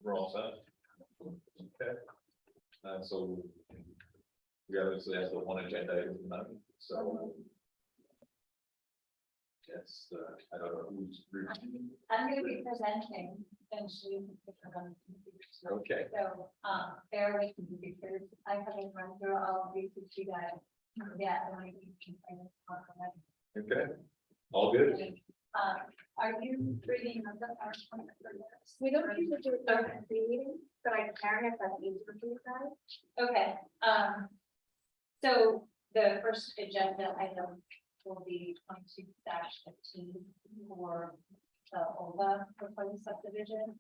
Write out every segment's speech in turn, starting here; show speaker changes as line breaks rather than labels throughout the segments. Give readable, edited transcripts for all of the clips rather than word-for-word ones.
We're all set. Okay. So we obviously have the one agenda item tonight, so. Yes, I don't know who's.
I'm going to be presenting eventually.
Okay.
So, bear with me because I haven't run through all of these with you guys. Yeah, I want to be.
Okay. All good.
Are you reading the PowerPoint for this?
We don't usually do a third meeting, but I can if that's easier for you guys.
Okay, so the first agenda item will be 22-15 for the OLA proposed subdivision.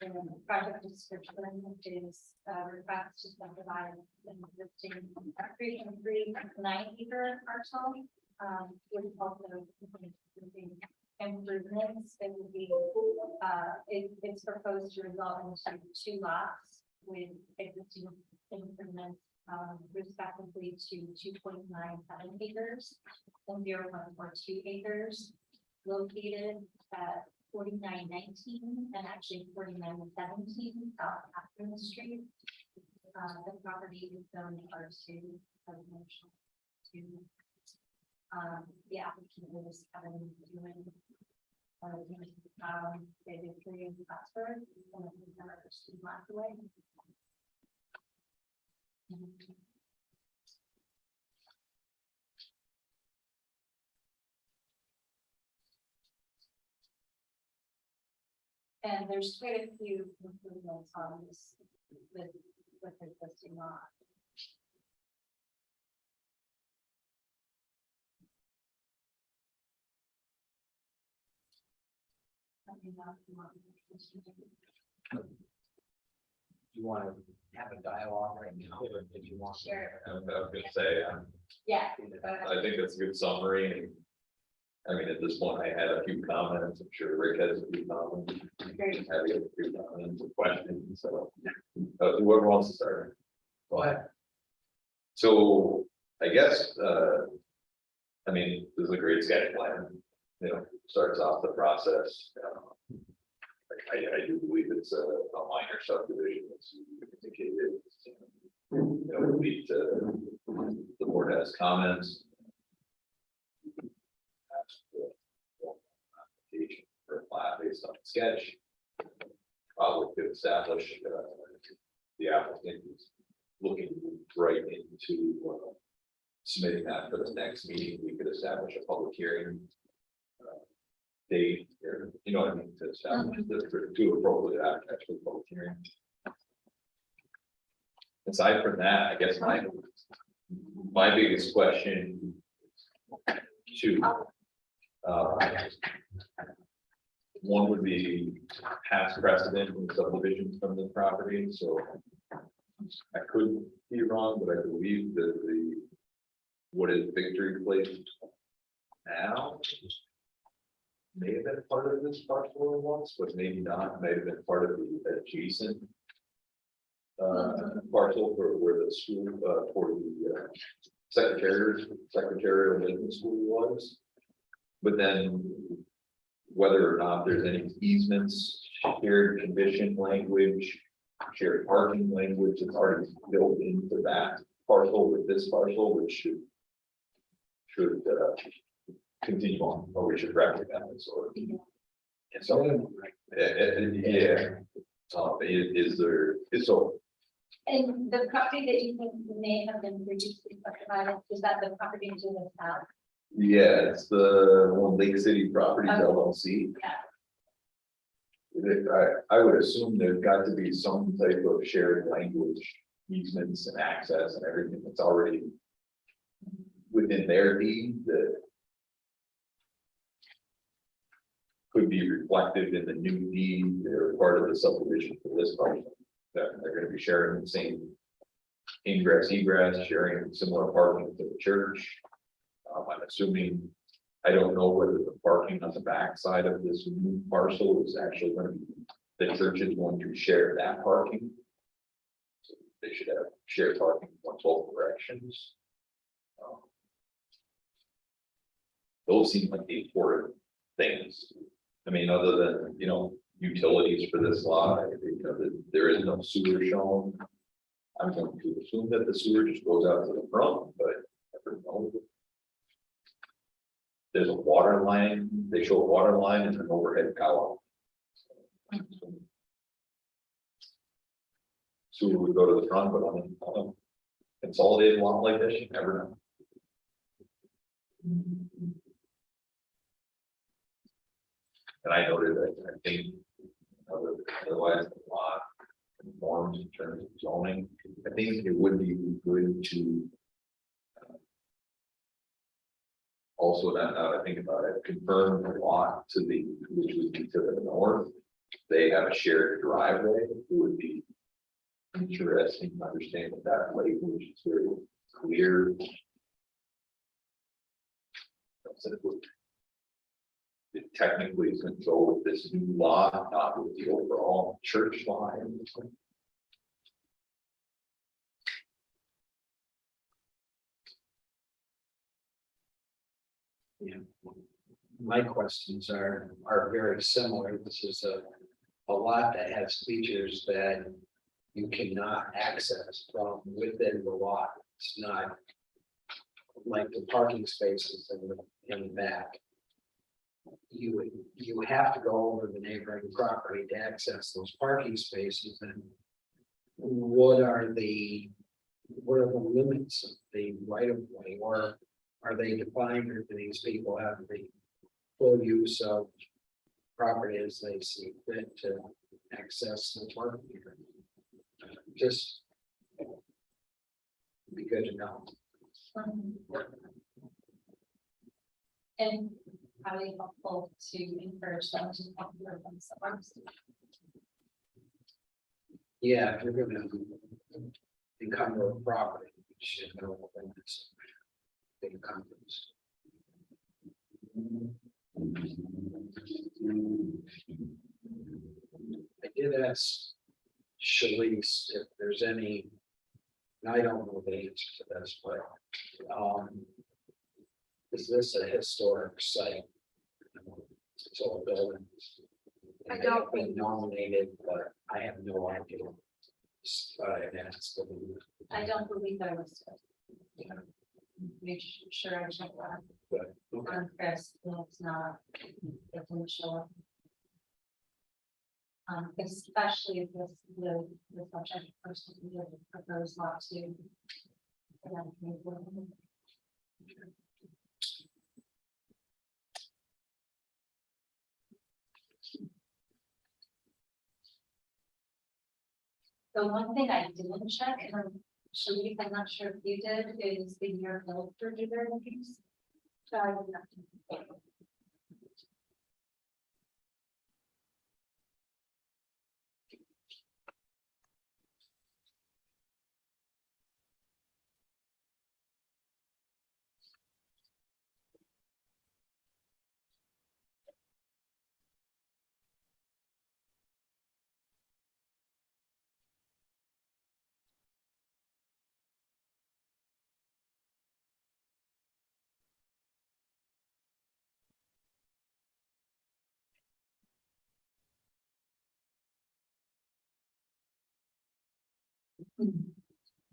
And the project description is request to subdivide an existing 3.39 acre parcel. With also improvements, it would be it's proposed to result into 2 lots with existing improvements respectively to 2.97 acres and 0.42 acres, located at 4919 and actually 4917 South Catherine Street. The property is zoned R2 residential 2. The applicant is having doing they did 3 in Plattsburgh and the other 2 miles away. And there's quite a few improvements on this with existing lot.
You want to have a dialogue right now, or did you want?
Sure.
I was gonna say,
Yeah.
I think that's a good summary. I mean, at this point, I had a few comments. I'm sure Rick has a few comments.
Great.
Have a few comments or questions, so. Whoever wants to start.
Go ahead.
So I guess, I mean, this is a great sketch plan, you know, starts off the process. I do believe it's a minor subdivision, as you indicated. That would lead to, the board has comments. Ask for application for a plat based on the sketch. Probably could establish, the applicant is looking right into submitting that for the next meeting. We could establish a public hearing date, or, you know what I mean, to establish the 2 appropriate actual public hearing. Aside from that, I guess my biggest question to one would be past precedent in subdivisions from the property, so I could be wrong, but I believe that what is Victory Place now may have been part of this parcel once, but maybe not, may have been part of the adjacent parcel for where the school, for the secretarial Lincoln School was. But then whether or not there's any easements, shared condition language, shared parking language that's already built into that parcel with this parcel, which should continue on, or we should recognize, or and so yeah. Is there so?
And the property that you think may have been previously subdivided, is that the property to the south?
Yeah, it's the one Lake City Properties
Okay.
LLC.
Yeah.
I would assume there's got to be some type of shared language, easements and access and everything that's already within their deed that could be reflected in the new deed. They're part of the subdivision for this parcel. That they're going to be sharing the same ingress, egress, sharing similar parking to the church. I'm assuming, I don't know whether the parking on the back side of this new parcel is actually going to be, the church is going to share that parking. So they should have shared parking on both directions. Those seem like the important things. I mean, other than, you know, utilities for this lot, you know, there is no sewer shown. I'm going to assume that the sewer just goes out to the front, but I don't know. There's a water line, they show a water line and an overhead power. Sewer would go to the front, but on a consolidated lot like this, you never know. And I noted that I think, otherwise the lot conforms in terms of zoning. I think it would be good to also, now I think about it, confirm the lot to the, which would be to the north. They have a shared driveway. It would be interesting to understand that language is very clear. It technically is going to go with this new law, not with the overall church line.
Yeah. My questions are very similar. This is a lot that has features that you cannot access from within the lot. It's not like the parking spaces in the back. You have to go over the neighboring property to access those parking spaces. And what are the limits of the right of way, or are they defined, or do these people have the full use of property as they see fit to access the parking? Just be good to know.
And probably helpful to encourage them to come here themselves.
Yeah, if you're gonna encumber a property, you should know what limits the encumbrance. I did ask Shalice if there's any, and I don't know the answer to this, but is this a historic site? It's all buildings.
I
They
don't
have been nominated, but I have no idea.
I don't believe I was. Make sure I check that.
But, okay.
On Chris, it's not. It didn't show up. Especially if this, the subject person, the proposed lot to. The one thing I didn't check, and Shalice, I'm not sure if you did, is the year built for digger reviews. So I would have to.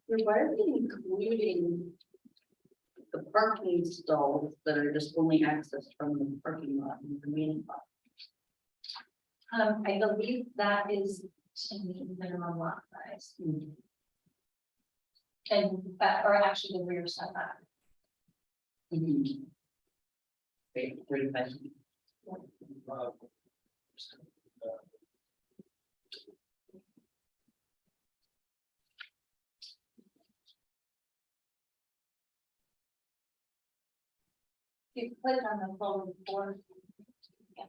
Why are we including the parking stalls that are just only accessed from the parking lot and the main lot?
I believe that is to meet minimum lot size. And that, or actually the rear setback.
Okay, 35.
If you click on the full report. Yeah.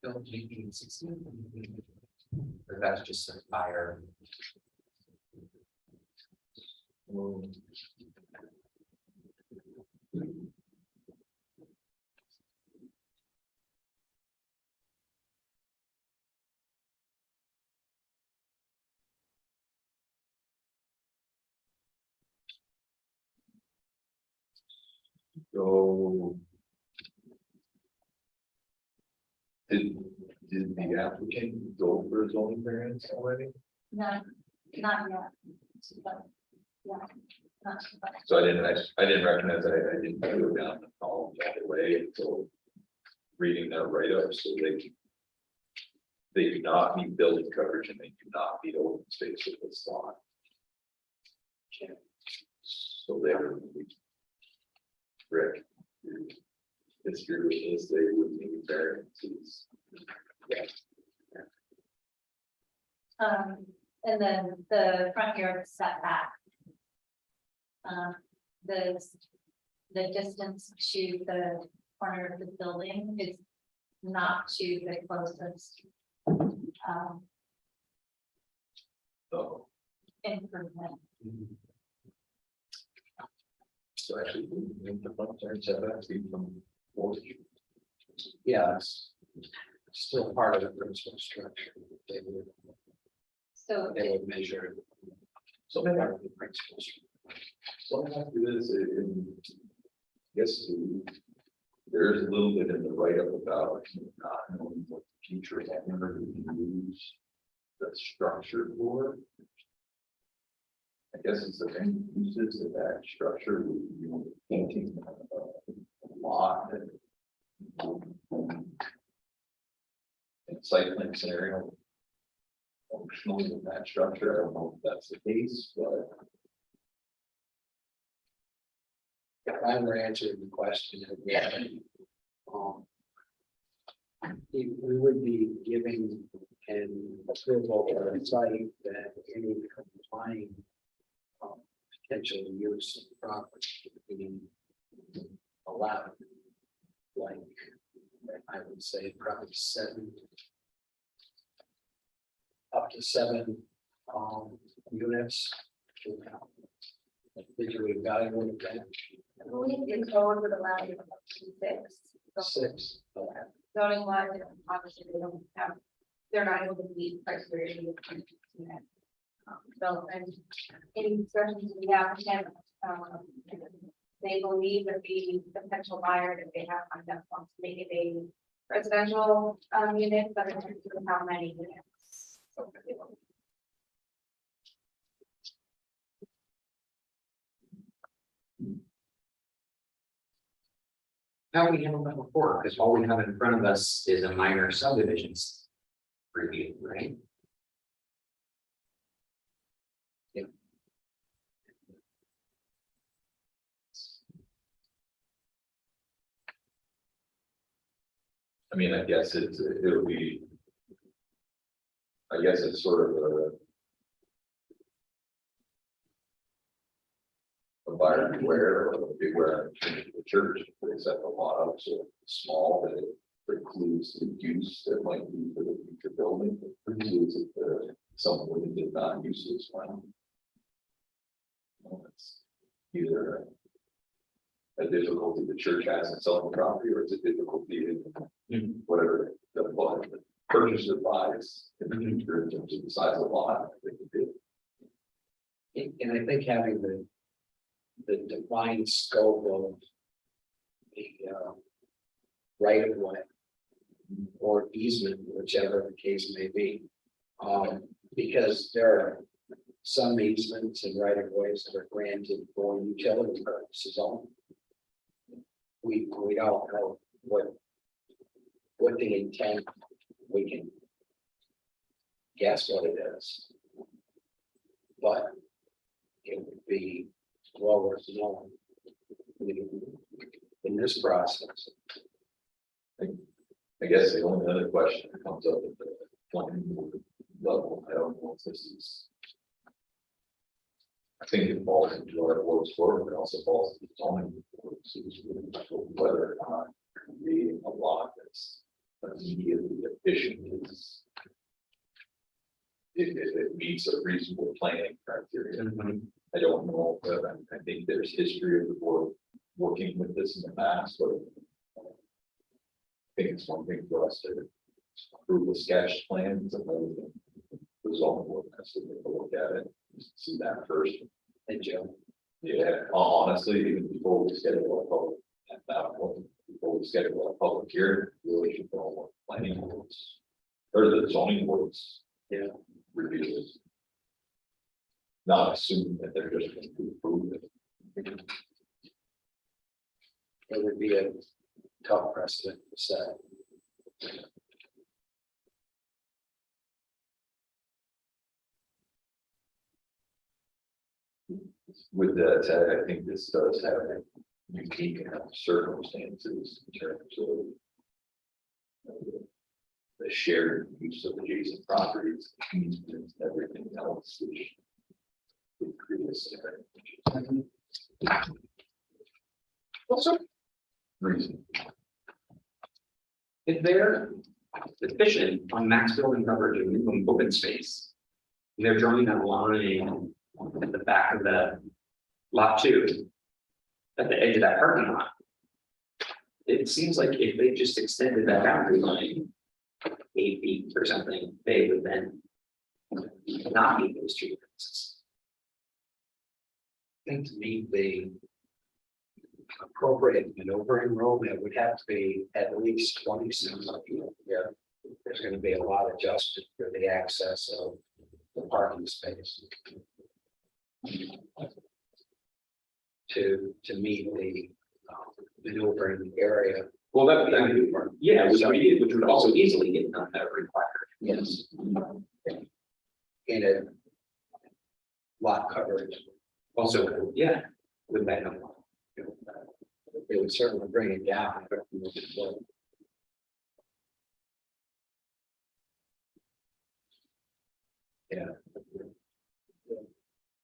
Built in 1816. Or that's just a fire.
So. Did the applicant go for a zoning variance already?
Not yet. But, yeah, not, but
So I didn't recognize that, I didn't go down the column all the way until reading their write-up, so they do not meet building coverage and they do not meet open space with this lot. So they were. Rick. History with this, they would need variances.
and then the front yard setback. The distance to the corner of the building is not to the closest.
So,
Improvement.
so actually, the front yard setback from.
Yeah, it's still part of the principal structure. They
So
would measure
So maybe,
part of the principal structure.
so I have to do this in. Yes, there's a little bit in the write-up about not knowing what the future owner would use. The structure for. I guess it's the main uses of that structure, you know, painting a lot and. In site plan scenario. Functionally in that structure, I don't know if that's the case, but.
If I were answering the question, we would be giving an approval or a site that any complying potential use of property being allowed. Like, I would say probably up to seven units. Did you evaluate that?
I believe the code would allow you up to 6. So
Six.
zoning wise, obviously they don't have, they're not able to meet criteria. So, and in discussions we have, they believe that the potential buyer that they have on that wants to make it a residential unit, but in terms of how many units. So,
How have we handled that before? Because all we have in front of us is a minor subdivisions review, right?
I mean, I guess it'll be. I guess it's sort of a buyer beware, or beware of the church, they set the lot up so small that it precludes the use that might be for the future building, it precludes it for someone who did not use this one. It's either a difficulty the church has in selling the property, or it's a difficulty in whatever the purchaser buys in the future in terms of the size of the lot. I think it did.
And I think having the defined scope of the right of way or easement, whichever the case may be. Because there are some easements and right of ways that are granted for utility purposes only. We don't know what the intent, we can guess what it is. But it would be well worth knowing in this process.
I guess the only other question that comes up at the planning board level, I don't know if this is. I think it falls into our works forward, but it also falls into zoning. Board, so it's really whether or not creating a lot that's immediately efficient is. If it meets a reasonable planning criteria. I don't know, but I think there's history of the board working with this in the past, but. I think it's one thing for us to approve the sketch plan, it's another thing. The zoning board has to take a look at it, see that first.
And Joe,
Yeah, honestly, even before we schedule a public, at that point, before we schedule a public hearing, we really should know what planning boards. Or the zoning boards.
Yeah.
Review this. Not assume that they're just going to approve it.
It would be a tough precedent to set.
With that said, I think this does have unique enough circumstances in terms of. The shared use of adjacent properties, easements, everything else, which. Would create a scenario.
Also,
Reason.
if they're efficient on max building coverage and minimum open space. And they're drawing that line at the back of the lot 2. At the edge of that parking lot. It seems like if they just extended that boundary line 8 feet or something, they would then not meet those 2 differences.
I think to meet the appropriate maneuvering room, it would have to be at least 26 feet. Yeah, there's going to be a lot adjusted for the access of the parking space. To meet the maneuvering area.
Well, yeah, which would also easily get done that required.
Yes. In a lot coverage,
Also, yeah, with that number.
it would certainly bring it down. Yeah,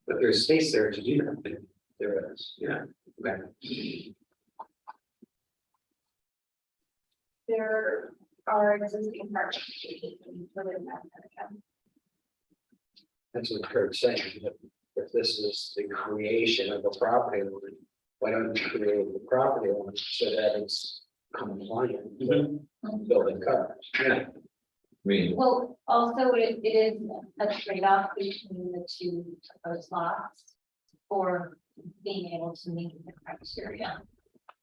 But there's space there to do that.
there is.
Yeah. Okay.
There are existing parking within that area.
That's what Kurt's saying, that if this is the creation of a property owner, why don't you create the property owner so that it's compliant with building coverage?
Yeah.
I mean,
Well, also it is a trade-off between the two proposed lots for being able to meet the criteria.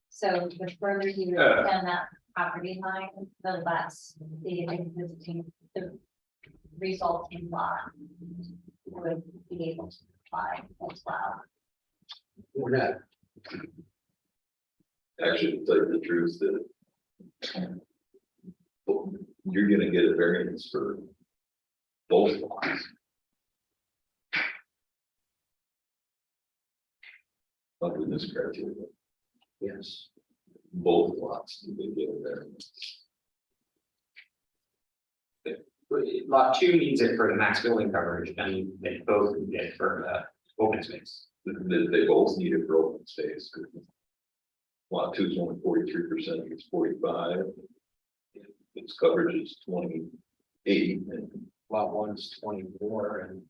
So the further you extend that property line, the less the existing, the resulting lot would be able to apply as well.
We're not,
actually, to tell you the truth, that. You're gonna get a variance for both lots. Under this criteria,
yes,
both lots need to get a variance.
Lot 2 needs it for the max building coverage, and they both need it for the open space.
They both need it for open space. 'Cause lot 2 is only 43%, it's 45. Its coverage is 28, and
lot one's 24 and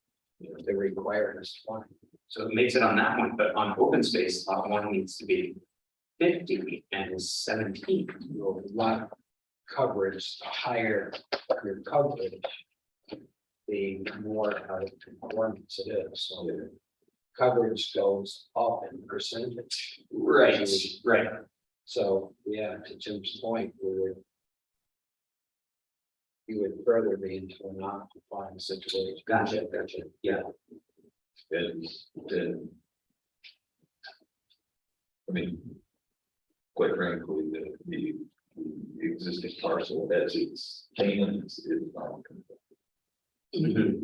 the required is 20.
So it makes it on that one, but on open space, lot 1 needs to be 50 and is 17.
Lot coverage, the higher your coverage, the more out of conformance it is, so the coverage goes up in percentage.
Right.
So, yeah, to Jim's point, you would further be into a non-compliant situation.
Gotcha. Yeah.
then. I mean. Quite frankly, the existing parcel as it's stands is not.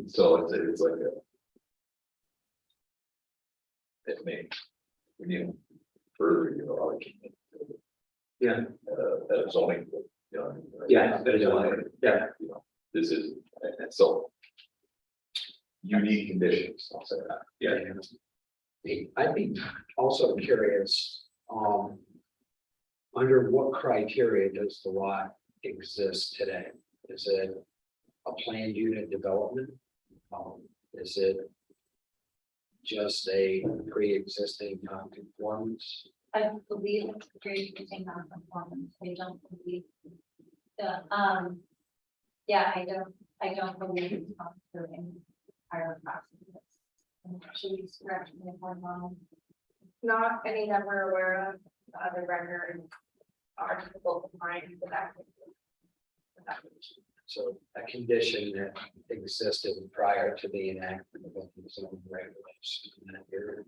So it's like a. It may, when you further your argument.
Yeah.
That zoning, you know.
Yeah, that is one. Yeah.
You know, this is, and so. Unique conditions, I'll say that.
Yeah.
I'd be also curious, under what criteria does the lot exist today? Is it a planned unit development? Is it just a pre-existing non-conformance?
I believe it's pre-existing non-conformance. I don't believe the, yeah, I don't believe it's gone through any prior process. Should we scratch me if I'm wrong?
Not any that we're aware of, the other records are typical compliance with that.
So a condition that existed prior to the enactment of the zoning regulations in that area.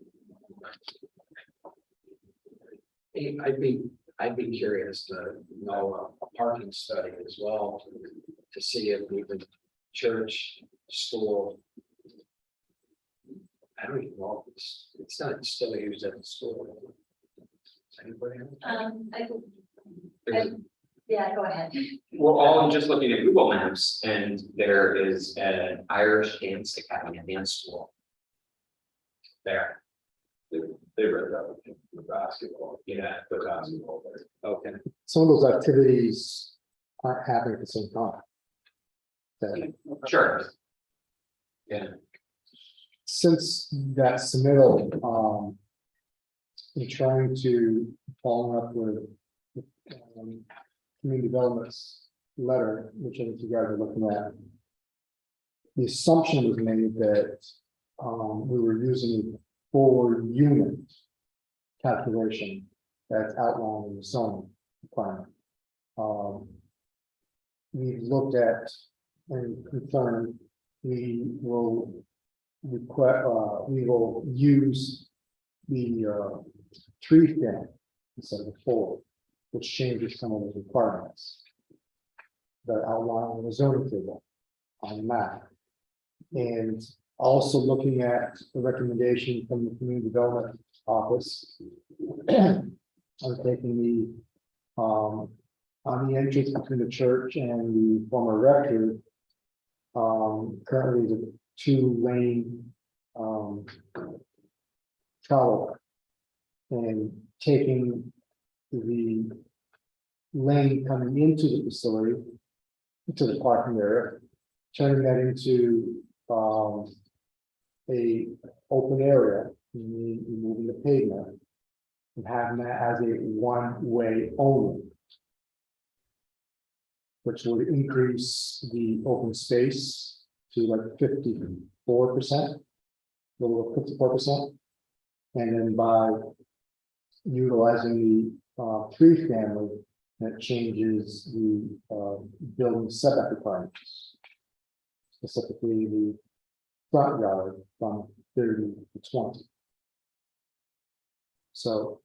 I'd be curious to know a parking study as well, to see if even church, school. I don't even know, if it's not still used at the school. Does anybody have?
Yeah, go ahead.
We're all just looking at Google Maps and there is an Irish dance academy, a dance school. There,
They read that with the basketball, the basketball there.
Okay.
Some of those activities aren't happening at the same time. That
sure. Yeah,
since that submittal, in trying to follow up with community development's letter, which I think you guys are looking at. The assumption was made that we were using a forward unit calculation that's outlined in the zoning requirement. We've looked at and confirmed we will use the tree stand instead of the forward, which changes some of the requirements that are outlined in the zoning table on the map. And also looking at the recommendation from the community development office on taking the on the entrance between the church and the former rectory, currently the 2-lane travel and taking the lane coming into the facility, into the parking area, turning that into a open area, removing the pavement, and having that as a one-way only, which would increase the open space to like 54%, a little over 54%. And then by utilizing the tree family, that changes the building setback requirements, specifically the front yard from 30 to 20. So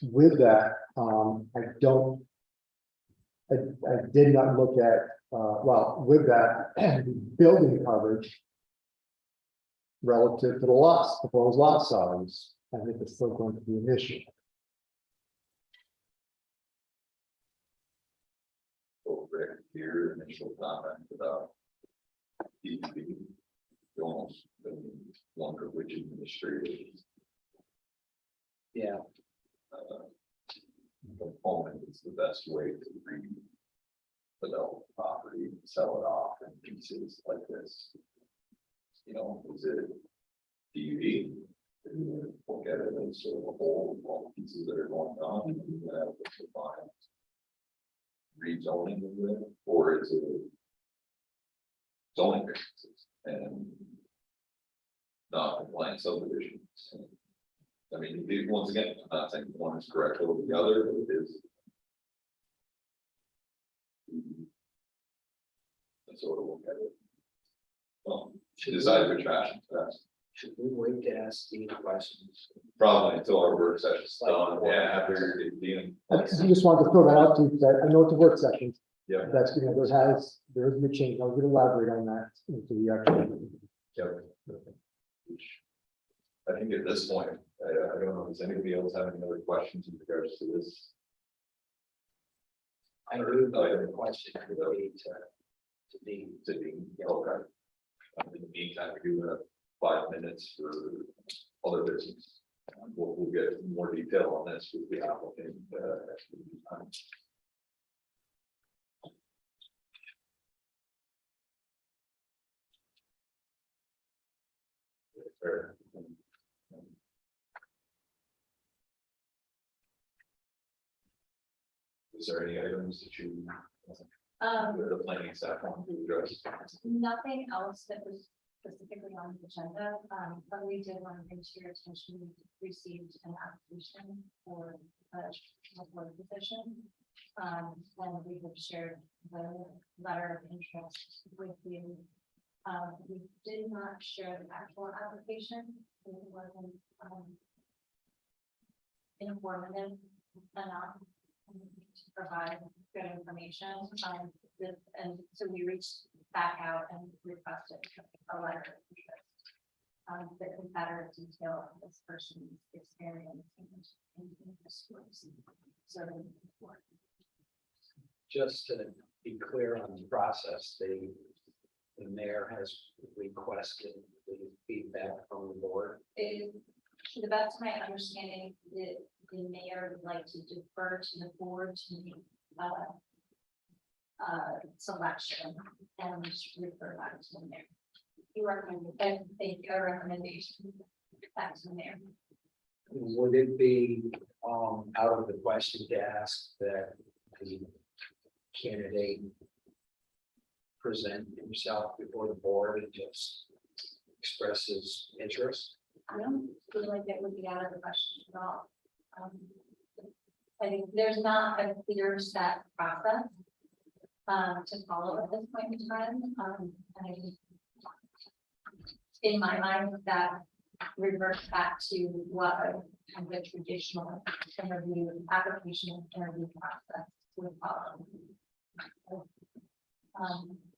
with that, I did not look at, well, with that, building coverage relative to the lots, proposed lot size, I think it's still going to be an issue.
Over your initial comment about DEP, you almost wonder which administrative
Yeah,
component is the best way to develop property, sell it off in pieces like this. Is it DUD? Look at it as sort of a whole, all the pieces that are going on, and you have to define rezoning of it, or is it zoning variances and non-compliant subdivisions? I mean, once again, I'm not saying one is correct over the other, but it is. And sort of look at it. Well, to decide which fashion is best.
should we wait to ask these questions?
Probably until our work session's done, yeah, after the.
I just wanted to throw that out to you, because I know it's a work session.
Yeah.
That's, there is a change. I was going to elaborate on that into the actual.
Yep. I think at this point, I don't know, does anybody else have any other questions in regards to this?
I do have a question to be.
Okay. In the meantime, we do have 5 minutes for other business. We'll get more detail on this with the applicant. Is there any items that you, the planning staff want to address?
Nothing else that was specifically on the agenda, but we did want to bring to your attention, we received an application for a board position. And we have shared the letter of interest with you. We did not share the actual application. It wasn't informative enough to provide good information. And so we reached back out and requested a letter of interest that can better detail this person's experience in this course. So
Just to be clear on the process, the mayor has requested the feedback from the board.
To the best of my understanding, the mayor would like to defer to the board to make selection and refer back to the mayor. You recommend, and make a recommendation back to the mayor.
Would it be out of the question to ask that the candidate present himself before the board and just express his interest?
I don't feel like it would be out of the question at all. I think there's not a clear set process to follow at this point in time. And I think in my mind, that reverts back to what kind of the traditional interview, application interview process would follow.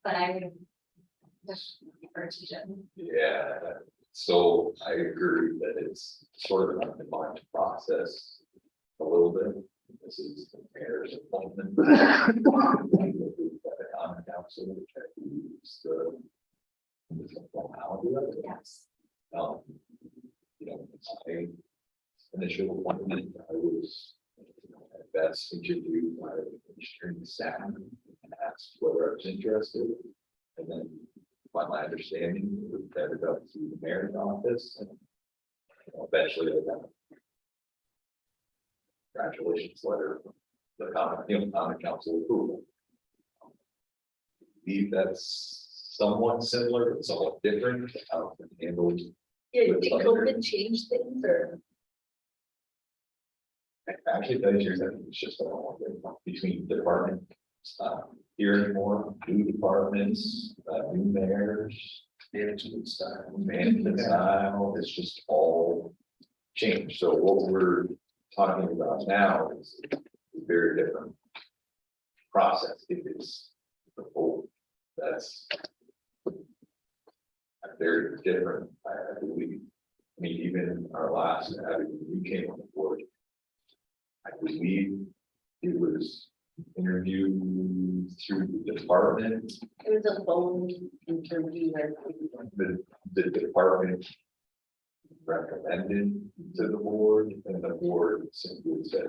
But I would just refer to Jim.
Yeah, so I agree that it's sort of an undefined process a little bit. This is the mayor's appointment. On the council, which I use the formality of it.
Yes.
You know, my initial appointment, I was at best interviewed by the engineering staff and asked whether I was interested. And then, by my understanding, it was headed up to the mayor's office and eventually I got a congratulations letter from the common council approval. I believe that's somewhat similar, but somewhat different, to how it's been handled.
Yeah, did COVID change things or?
Actually, those years, I think it's just between departments, here anymore, new departments, new mayors, management style, it's just all changed. So what we're talking about now is a very different process. It is the whole, that's very different, I believe. I mean, even our last, you came on the board. I believe it was interviewed through the department,
It was a phone interview where
the department recommended to the board, and the board simply said,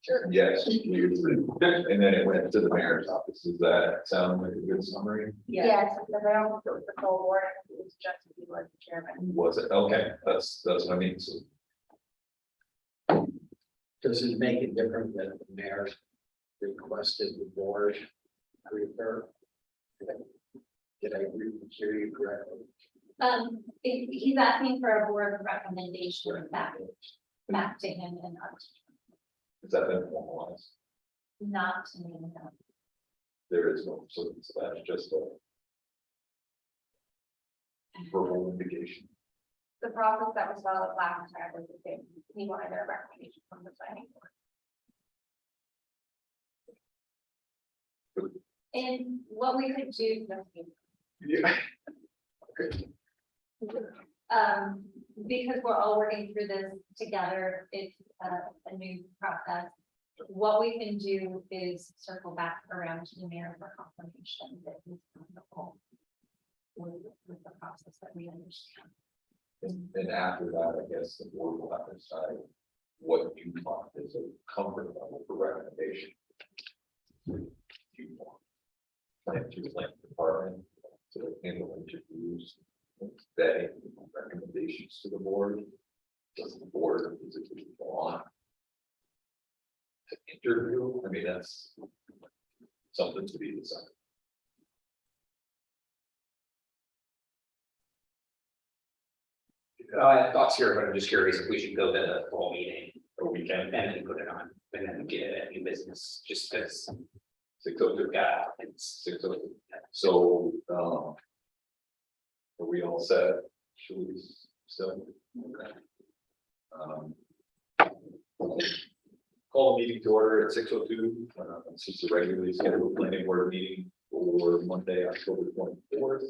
Sure.
yes, and then it went to the mayor's office. Does that sound like a good summary?
Yes, the mayor, the whole board, it was just he was the chairman.
Was it? Okay, that's what I mean. So
Does it make it different that the mayor requested the board refer? Did I hear you correctly?
He's asking for a board recommendation back to him and
has that been formalized?
not to me. No.
There is no, so that's just a verbal indication.
The process that was followed last time was the same. He wanted a recommendation from the planning board.
And what we could do,
Yeah.
because we're all working through this together, it's a new process. What we can do is circle back around to the mayor for confirmation that he's comfortable with the process that we understand.
And after that, I guess the board will have to decide what you want is a comfort level for recommendation. You want plan to like department to handle interviews, vetting recommendations to the board. Does the board physically want to interview? I mean, that's something to be decided.
thoughts here, but I'm just curious if we should go to the full meeting
or we can,
and then put it on, and then get it at new business, just because.
6:02.
Yeah, it's,
6:02. So, are we all set? Should we still? Okay. Call the meeting to order at 6:02. This is the regularly scheduled planning board meeting for Monday, October 24th.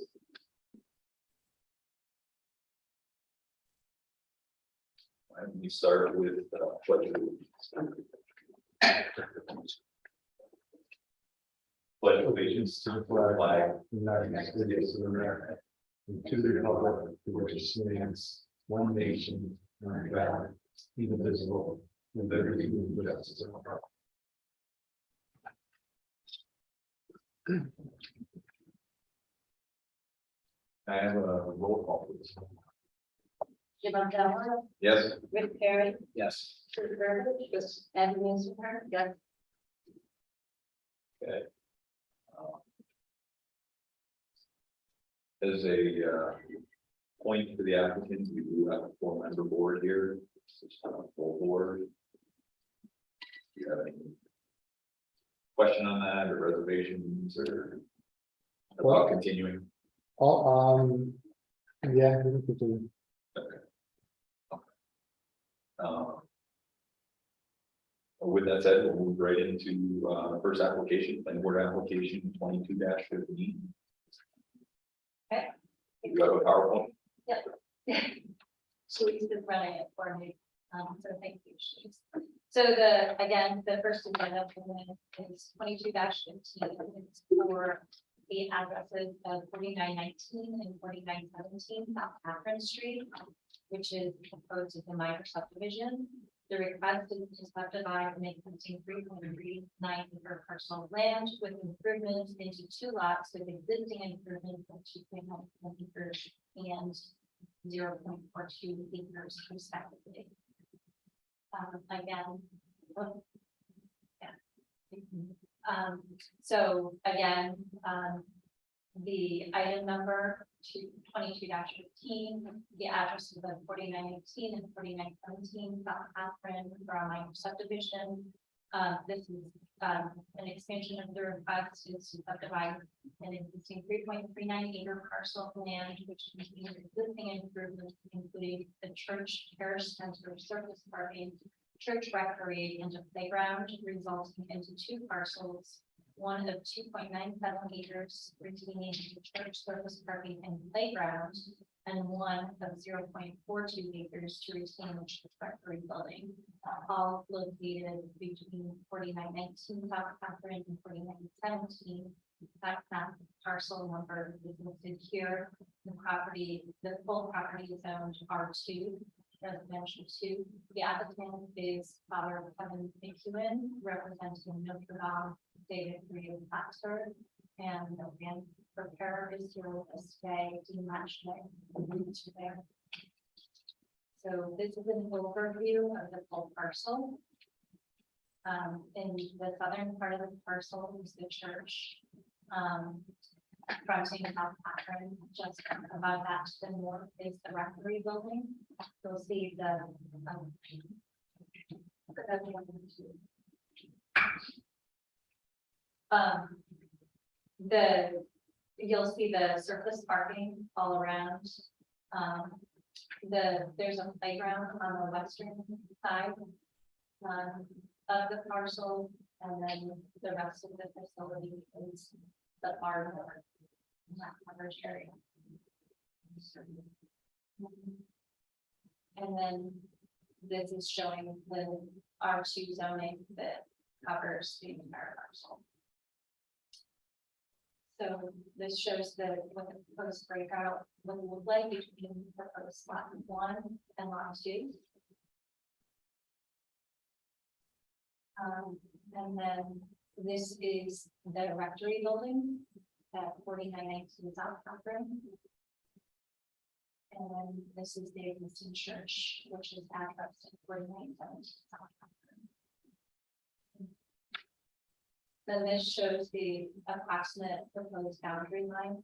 And we start with pledge of allegiance. Pledge of allegiance to the flag
of the United States of America, and to the republic for which it stands, one nation, under God, indivisible, with liberty and justice for all.
I have a roll call, please.
Jim Montalvo,
Yes.
Rick Perry,
Yes.
Sue Burbidge, yes, Andy Musser, yes,
Okay. As a point for the applicant, we do have a full member board here. It's kind of a full board. Do you have any question on that or reservations or
Well-
about continuing?
Oh, yeah, we can continue.
With that said, we'll move right into first application, planning board application 22-15.
Okay.
You got a PowerPoint?
so he's been running it for me, so thank you. Sharice. So the first agenda is 22-15, it's for the addresses of 4919 and 4917 South Catherine Street, which is proposed as a minor subdivision. The request is to subdivide and make existing 3.39 acre parcel of land with improvements into 2 lots with existing improvements of 2.9 acres and 0.42 acres respectively. Again, well, yeah. So again, the item number 22-15, the addresses of 4918 and 4917 South Catherine for a minor subdivision. This is an expansion of the request is to subdivide an existing 3.39 acre parcel of land, which contains existing improvements, including the church parish center, surface parking, church recreation, and a playground, resulting into 2 parcels. One of 2.97 acres retaining the church surface parking and playground, and one of 0.42 acres to retain the church rectory building, all located between 4919 South Catherine and 4917. That parcel number is listed here. The full property is owned R2. Residential 2. The applicant is Father Kevin McEwen, representing Notre Dame David Green Oxford, and the land preparer is here with us today, Dean Matchday. So this is an overview of the full parcel. In the southern part of the parcel is the church. Fronting South Catherine, just about that to the north is the rectory building. You'll see you'll see the surface parking all around. There's a playground on the western side of the parcel, and then the rest of the facility is the far north. That coverage area. And then this is showing the R2 zoning that covers the entire parcel. So this shows what the proposed breakout would look like between proposed lot 1 and lot 2. And then this is the rectory building at 4919 South Catherine. And then this is the existing church, which is addressed at 4917 South Catherine. Then this shows the approximate proposed boundary line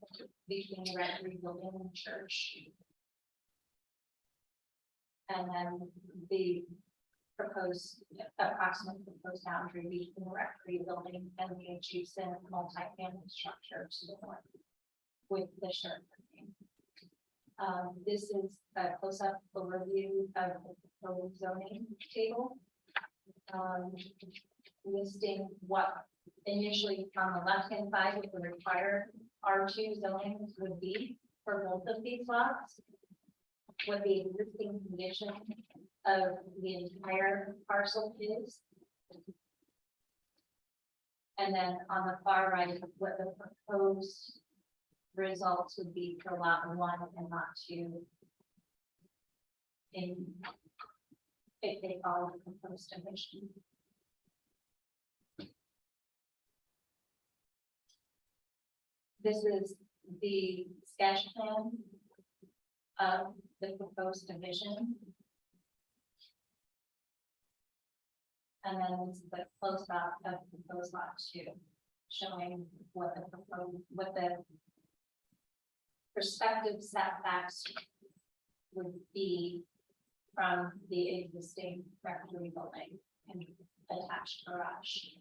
between the rectory building and church. And then the proposed, approximate proposed boundary between the rectory building and the adjacent multi-family structure to the north with the shared parking. This is a close-up overview of the proposed zoning table. Listing what initially on the left-hand side with the required R2 zoning would be for both of these lots. What the existing condition of the entire parcel is. And then on the far right, what the proposed results would be for lot 1 and lot 2. If they follow the proposed division. This is the sketch plan of the proposed division. And then this is the close-up of proposed lot 2, showing what the proposed, what the prospective setbacks would be from the existing rectory building and attached garage.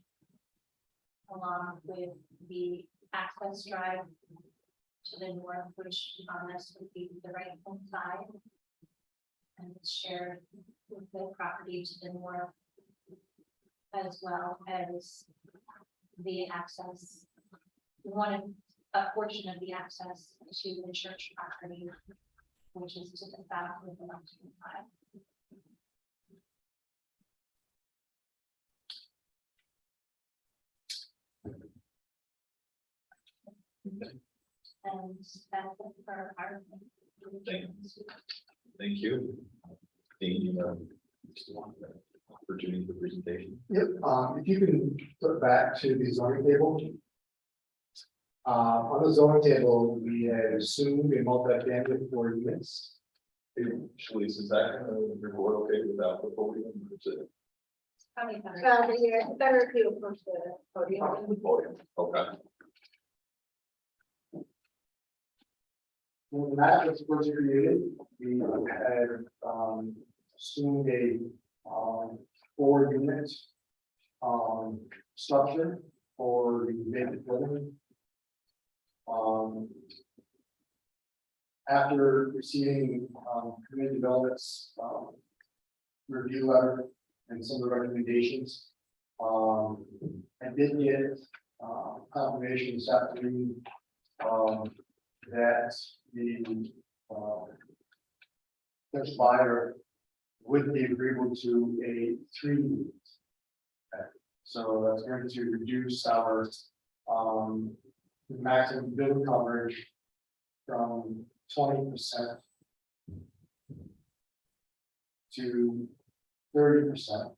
Along with the access drive to the north, which on this would be the right hand side. And it's shared with the property to the north. As well as the access, a portion of the access to the church property, which is to the south of the left-hand side. And that's it for our.
Thank you. Dean, you opportunity for presentation.
Yep, if you can flip back to the zoning table. On the zoning table, we had assumed a multi-family 4 units.
Actually, is that your board okay without the podium? Or is it
Probably better.
Yeah, better if you approach the podium.
the podium? Okay.
When the map was first created, we had assumed a 4 unit structure for the vacant building. After receiving community developments review letter and some of the recommendations, I did get confirmation this afternoon that the first buyer would be agreeable to a 3 unit. So that's going to reduce our maximum building coverage from 20% to 30%.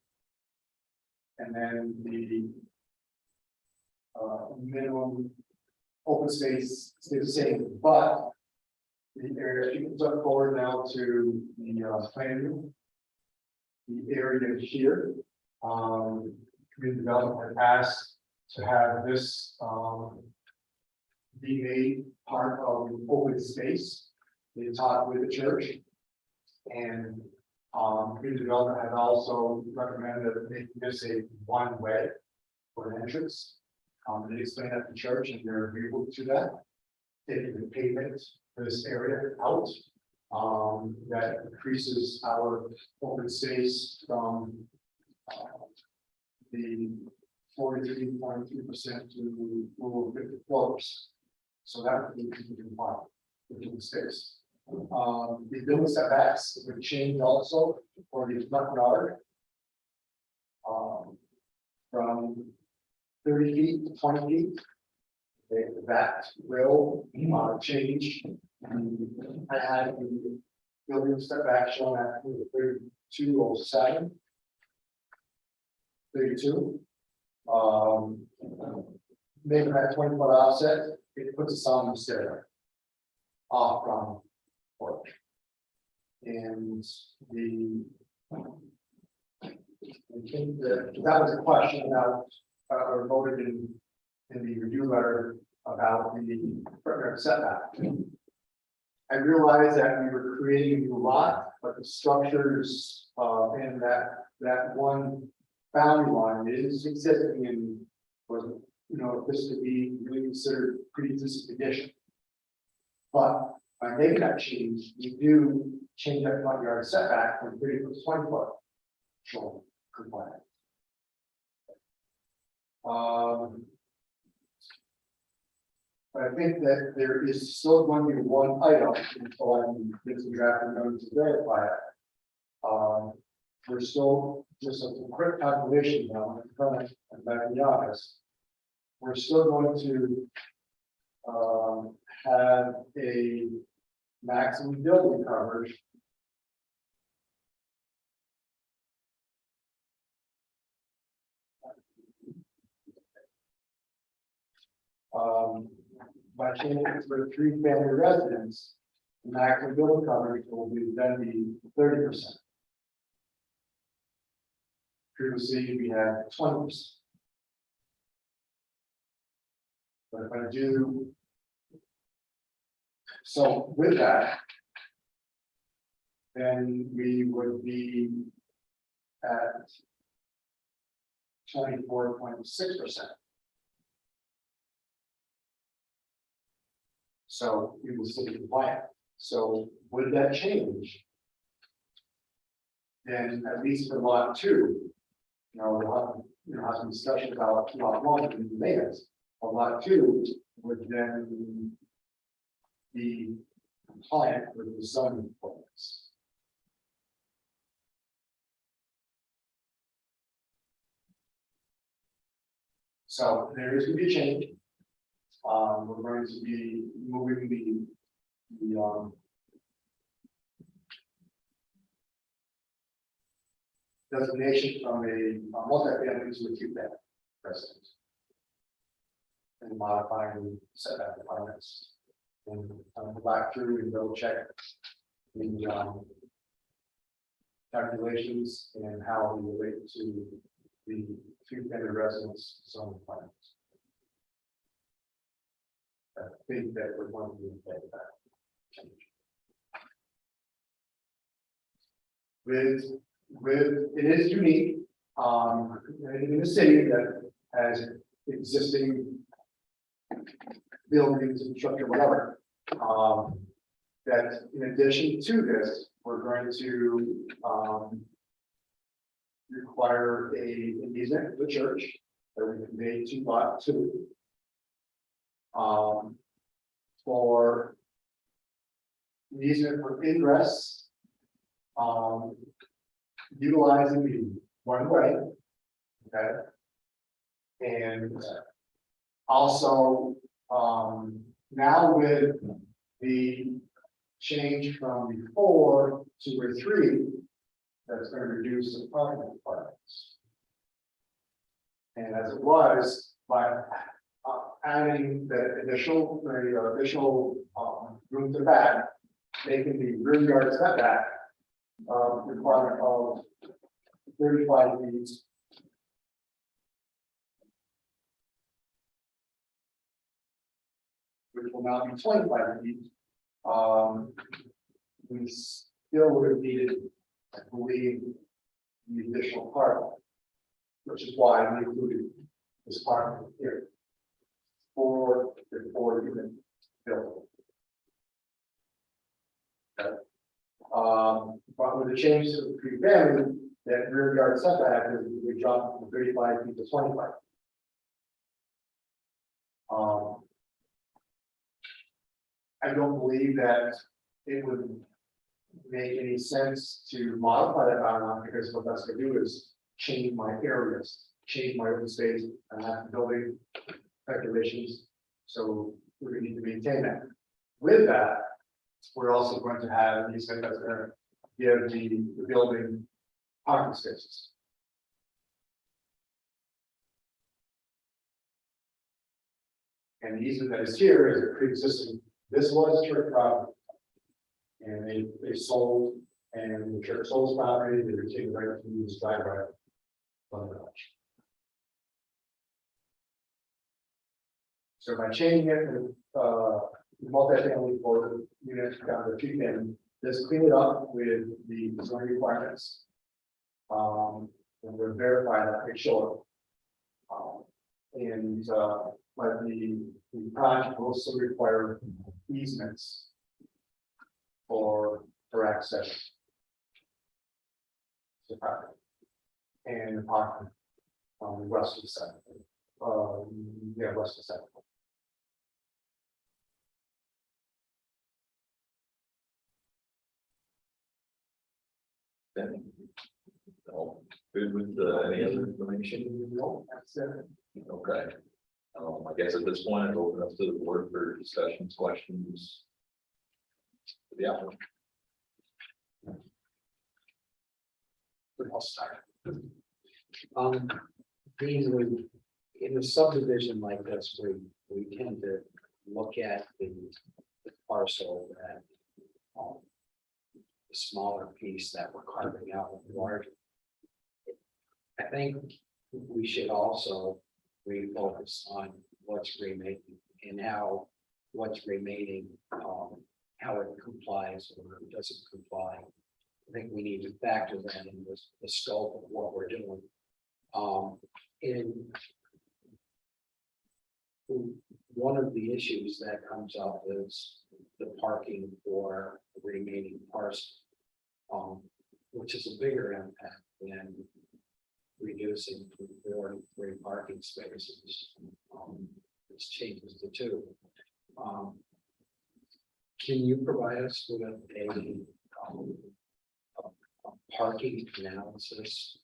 And then the minimum open space stays the same, but the area, you can look forward now to the plan view. The area here, community development asked to have this be made part of the open space. They talked with the church, and community development had also recommended making this a one-way for an entrance. They explained that to church, and they're agreeable to that. Taking the pavement for this area out, that increases our open space from the 43.3% to over 54%. So that would be compliant with the space. The building setbacks would change also for the front yard. From 30 feet to 20 feet. That will change. I had the building setback shown at 3207. 32. Making that 20-foot offset, it puts us on the stair. Off from porch. And I think that was a question about or voted in the review letter about the setback. I realized that we were creating a new lot, but the structures, in that one boundary line is existing and was, this could be really considered pre-existing condition. But by making that change, we do change that front yard setback from 30 foot to 20 foot. Sure, compliant. But I think that there is still going to be one item until I can get some draft and notes to verify it. We're still, just a quick calculation now, in front of, and back in the office. We're still going to have a maximum building coverage. By changing it for 3-family residence, the maximum building coverage will be then be 30%. Previously, we had 20%. But if I do, so with that, then we would be at 24.6%. So we will still be compliant. So would that change? Then at least for lot 2, we'll have some discussion about lot 1 and the mayors. But lot 2 would then be compliant with the zoning ordinance. So there is going to be a change. We're going to be moving the designation from a multi-family to a 2-family residence. And modifying the setback requirements. And I'll go back through and double check the calculations and how we relate to the 2-family residence zone requirements. I think that we're going to be in favor of that change. It is unique, in the city that has existing buildings and structure, whatever. That in addition to this, we're going to require an easement for the church that we convey to lot 2. For an easement for ingress, utilizing the one-way, okay, and also now with the change from before to a 3, that's going to reduce the parking requirements. And as it was by adding the additional room to the back, making the rear yard setback requirement of 35 feet. Which will now be 25 feet. We still would have needed, I believe, the additional parking, which is why we included this parking here for the 4-unit building. Okay. But with the change to the 3-family, that rear yard setback is we dropped from 35 feet to 25. I don't believe that it would make any sense to modify that bylaw, because what that's going to do is change my areas, change my open space, and have building regulations. So we're going to need to maintain that. With that, we're also going to have an easement that's going to give the building parking spaces. And the easement that is here is a pre-existing. This was church property. And they sold, and the church sold the property, they retained the right to use driveway. So by changing it, multifamily for units down the street and just clean it up with the zoning requirements. And we're verified that they show it. But the project will also require easements for access. To property. And the parking on the western side. Western side.
Then, so, good with any other information?
No, that's it.
Okay. I guess at this point, I'll open up to the board for discussions, questions. For the applicant.
I'll start. Being in a subdivision like this, we tend to look at the parcel that. The smaller piece that we're carving out of the large. I think we should also refocus on what's remaining and how what's remaining, how it complies or doesn't comply. I think we need to factor that in the scope of what we're doing. In one of the issues that comes up is the parking for the remaining parcel, which is a bigger impact than reducing from 4 to 3 parking spaces. This changes the two. Can you provide us with a parking analysis?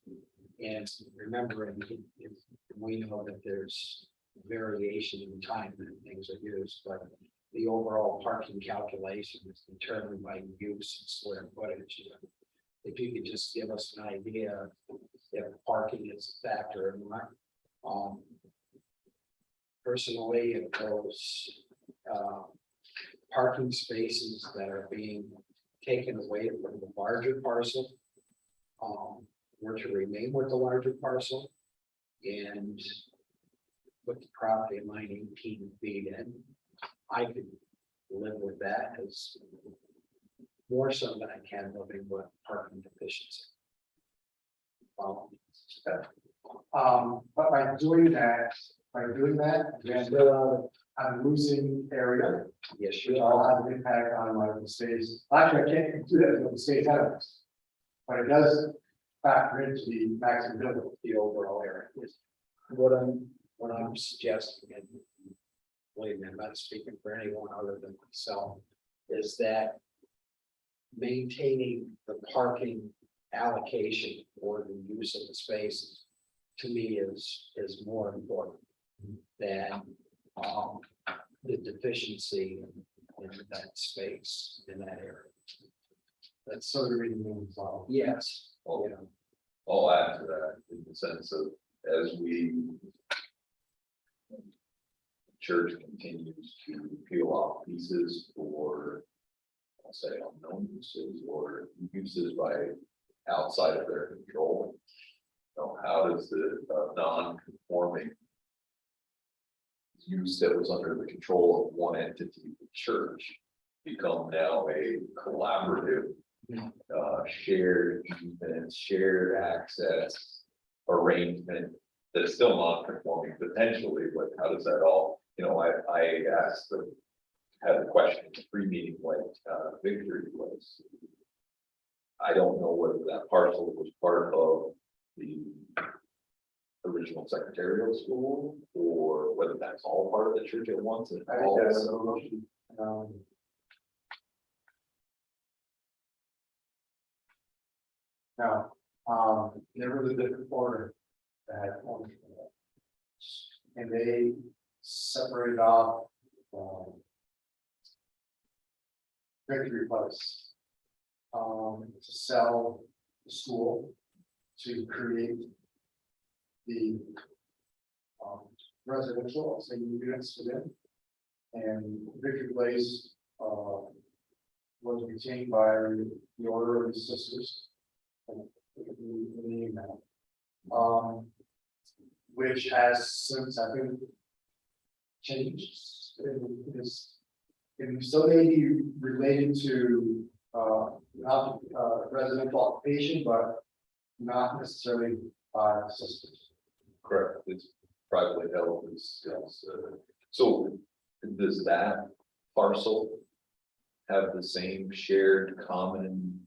And remembering, if we know that there's variation in time that things are used, but the overall parking calculation is determined by use and square footage. If you could just give us an idea if parking is a factor or not. Personally, if those parking spaces that are being taken away from the larger parcel were to remain with the larger parcel and put the property line 18 feet in, I could live with that as more so than I can living with parking deficiency.
But by doing that, I'm losing area,
Yes,
which
you
will
are.
have an impact on my open space. Actually, I can't do that with the state heavens. But it does factor into the maximum building.
The overall area. What I'm suggesting, and believe me, I'm not speaking for anyone other than myself, is that maintaining the parking allocation for the use of the spaces, to me, is more important than the deficiency in that space, in that area.
That's sort of reading the result.
Yes.
Well,
You know,
I'll add to that in the sense of as we. Church continues to peel off pieces for, I'll say, unknown uses or uses by outside of their control. So how does the non-conforming use that was under the control of one entity, the church, become now a collaborative, shared easement, shared access arrangement that is still non-conforming potentially, but how does that all, I asked the, had the question pre-meeting when Victory was. I don't know whether that parcel was part of the original secretarial school or whether that's all part of the church at once. And
I think
all-
that's a motion. Now, there was a different order that, and they separated off, Victory Place, to sell the school, to create the, residential, single units within. And Victory Place, was retained by the order of the sisters. Which has since, I think, changed in this and still may be related to, not, residential occupation, but not necessarily by sisters.
Correct, it's privately held, so does that parcel have the same shared common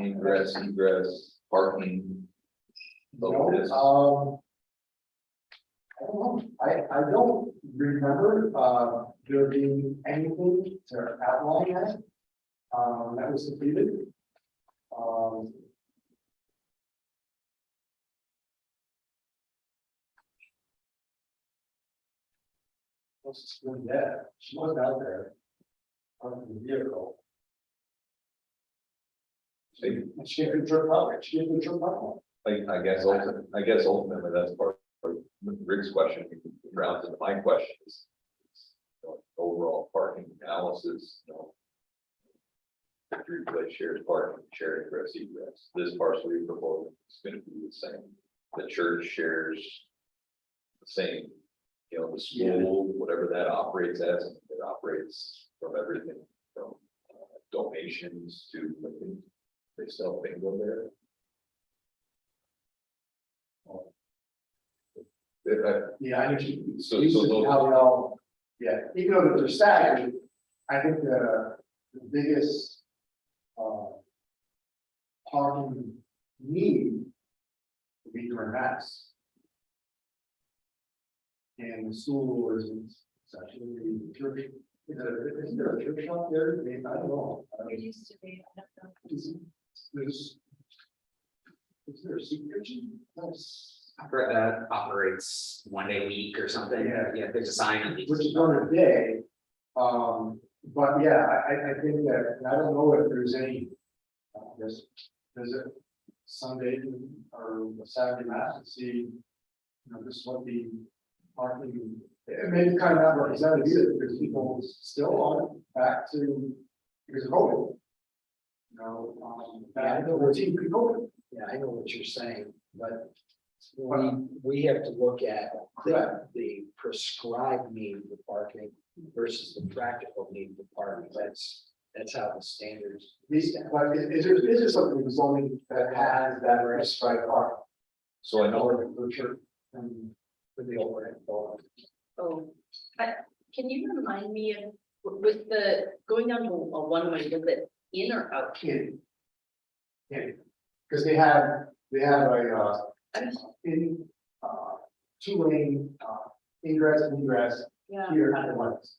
ingress, egress, parking?
No,
This?
I don't know, I don't remember, there being anything to outline that. That was completed. What's this one there? She was out there. On the vehicle. She gave the trip out, she gave the trip out.
I guess ultimately that's part of Rick's question, rounds into my question is. Overall parking analysis, Three place shares parking, sharing egress, egress, this parcel we propose is gonna be the same, the church shares. The same, the school, whatever that operates as, it operates from everything from donations to, they sell bingo there.
Yeah, I know.
So
How they all, yeah, even though they're staggered, I think the biggest. Parking need would be during mass. And the school is essentially the church. Is there a church out there? I don't know.
It used to be, I don't know.
Is there a secret? That's.
Operates one day a week or something.
Yeah.
There's a sign at least.
Which is on a day. But yeah, I think that, and I don't know if there's any. There's a Sunday or a Saturday mass to see. This is what the parking, it may be kind of not represented either, because people still on back to, because of COVID. I know routine pre-COVID.
Yeah, I know what you're saying, but we have to look at the prescribed need for parking versus the practical need for parking. That's how the standards.
These, but is there something in zoning that has that prescribed park?
So I know,
The church and
For the overhead.
Oh, can you remind me of, with the, going down to a one-way, was it in or out?
in. Because they have a, in, 2-lane, ingress and egress
Yeah.
here at the lights.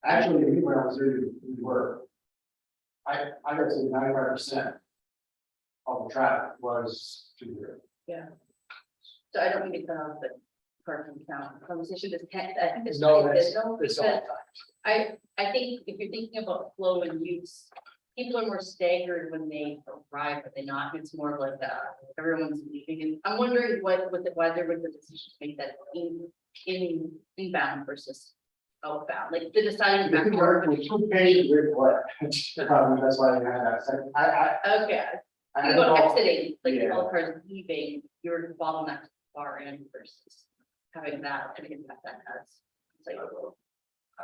Actually, when I was there, we were. I gotta say 95% of the traffic was to here.
So I don't mean to cut off the parking count conversation, this, I think it's.
No,
because
it's all.
I think if you're thinking about flow and use, people are more staggered when they arrive, but they're not, it's more of like, everyone's leaving, and I'm wondering why there was a decision to make that inbound versus outbound, like the deciding
I think
factor.
we're too patient with what, probably that's why I had that second,
Okay,
I
you
don't
go
know.
exiting, like
Yeah.
all cars leaving, you're bottleneck far in versus having that, and impact that has. It's like,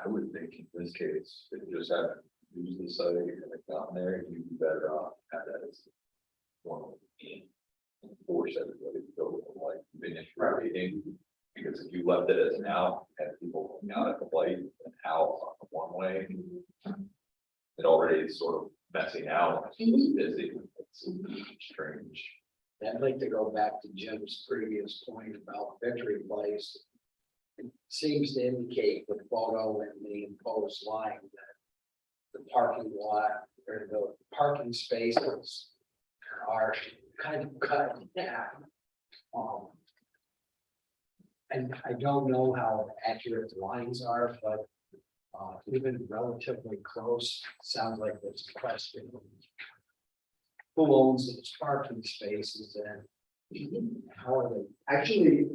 I would think in this case, if you just have to use the site and it's not there, you'd be better off have that as. One in, force everybody to go like finish rating, because if you left it as an out, had people going out at the light and out on the one way. It already is sort of messing out, it's busy, it's strange.
I'd like to go back to Jim's previous point about Victory Place. It seems to indicate the photo and the imposed line that the parking lot or the parking spaces are kind of cut down. And I don't know how accurate the lines are, but even relatively close, sounds like there's a question. Who owns those parking spaces and how are they?
Actually,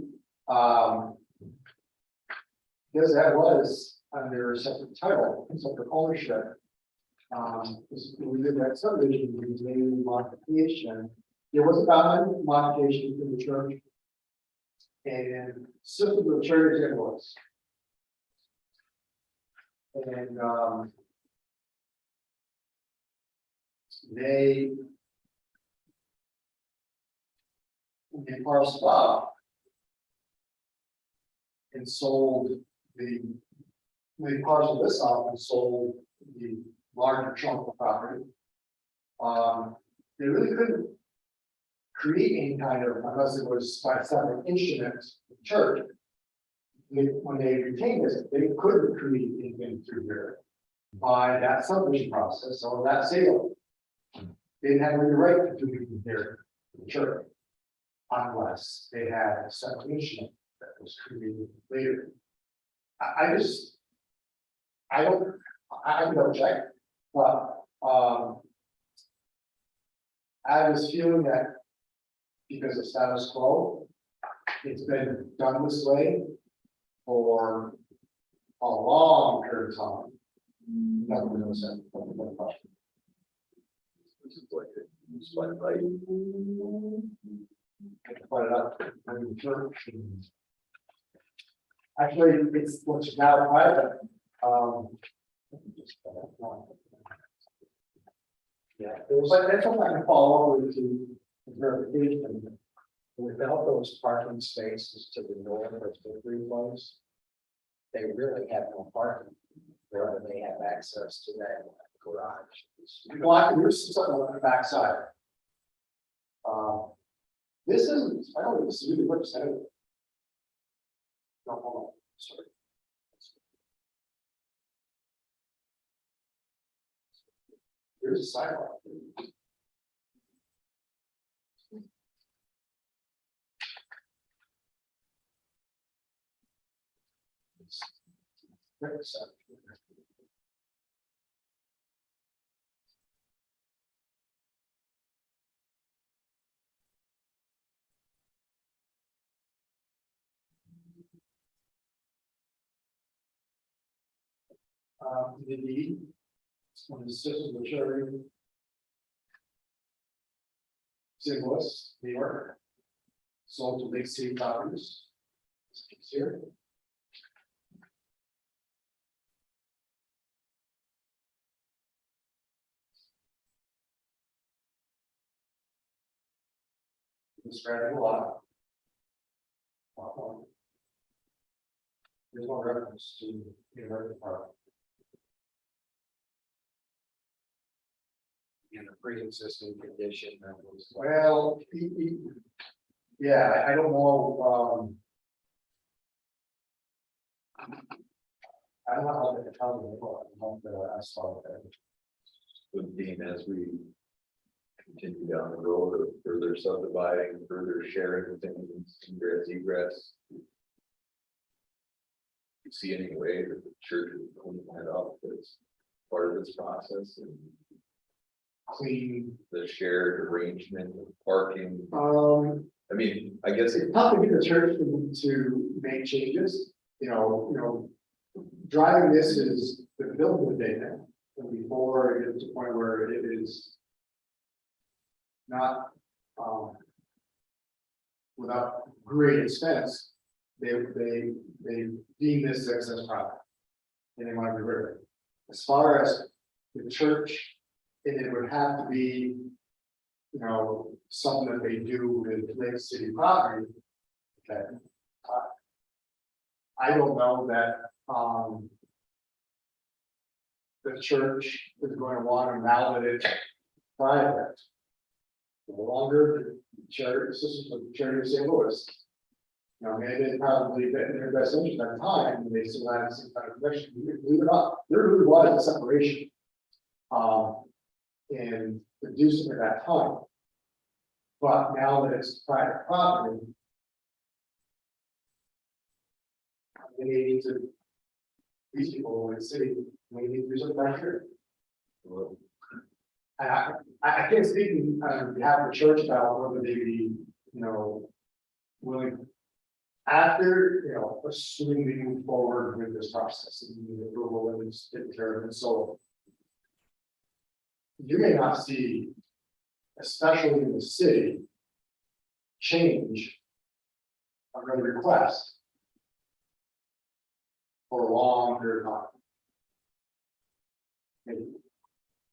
because that was under a separate title, separate ownership. We did that subdivision, we made modification. There was a boundary modification to the church. And simply the church it was. And they parceled out and sold they parceled this off and sold the larger chunk of property. They really couldn't create any kind of, unless it was by separate instruments, church. When they retained this, they couldn't create anything through here by that subdivision process or that sale. They didn't have any right to do anything here, in the church. Unless they had a separate instrument that was created later. I can double check, but, I was feeling that because of status quo, it's been done this way for a long period of time. Nothing knows that.
This is like a split right.
Put it up in the church. Actually, it's what's now private. Yeah, it was like, that's something I can follow over to verification. Without those parking spaces to the north of the three place, they really have no parking. Where they have access to that garage. Well, I can do something on the backside. This isn't, I don't know, this is really representative. No, hold on, sorry. Here's a sidewalk. The deed, on the system of charity. St. Louis, New York. Sold to Lake City Properties. It's here. Describing a lot. There's no reference to the American Park.
In a pre-existing condition that was.
Well, yeah, I don't know, I don't know how to tell you what I saw there.
Would Dean, as we continue down the road of further subdividing, further sharing things, ingress, egress. You see any way that the church is cleaning that up as part of this process and
Clean.
the shared arrangement of parking? I mean, I guess
It's tough to get the church to make changes, driving this is the building data. And before it gets to the point where it is not, without great expense, they deem this excess profit. And they want to be rid of it. As far as the church, and it would have to be, something that they do with Lake City property. Okay. I don't know that, the church is going to want to now that it's private. The longer the church, this is the Church of St. Louis. Maybe they probably been in their best interest at the time, and they still had some kind of connection, leave it up, there really was a separation. And reducing at that time. But now that it's private property. They need to, these people in the city, we need to do something back here. I can't speak on behalf of the church about whether they be, willing. After, assuming we move forward with this process and the approval and it's taken care of and so. You may not see, especially in the city, change. I'm going to request. For a long period of time. Maybe,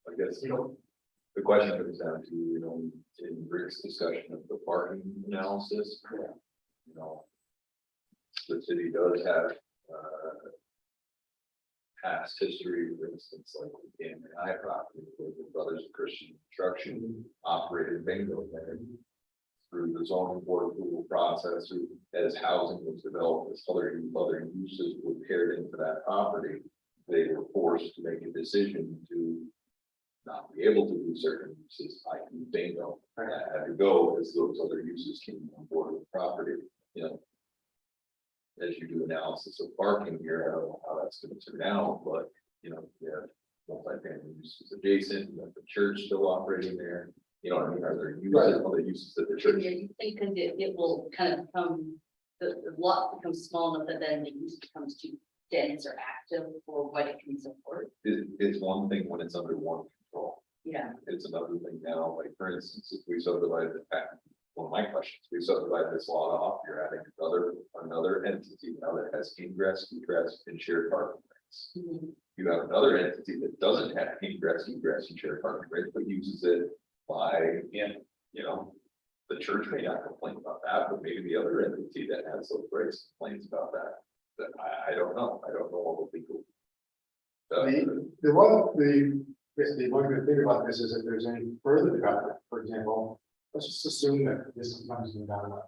I guess, The question comes down to, in Rick's discussion of the parking analysis. You know. The city does have, past history, for instance, like the Camden High property, where the Brothers of Christian Construction operated bingo there. Through the zoning board approval process, as housing was developed, as other uses were paired into that property. They were forced to make a decision to not be able to do certain uses, like bingo. Had to go as those other uses came on board with the property, as you do analysis of parking here, I don't know how that's gonna turn out, but, you have multi-family uses adjacent, you have the church still operating there. You know what I mean? Are there uses, other uses that the church?
Yeah, you think because it will kind of become, the lot becomes small enough that then the use becomes too dense or active for what it can support.
It's one thing when it's under one control.
Yeah.
It's another thing now, like for instance, if we subdivide one of my questions, we subdivide this lot off, you're adding another entity now that has ingress, egress, and shared parking rights.
Mhm.
You have another entity that doesn't have ingress, egress, and shared parking rights, but uses it by, the church may not complain about that, but maybe the other entity that has those rights complains about that. That I don't know. I don't know what the legal.
Basically, one good thing about this is if there's any further development, for example, let's just assume that this comes in down.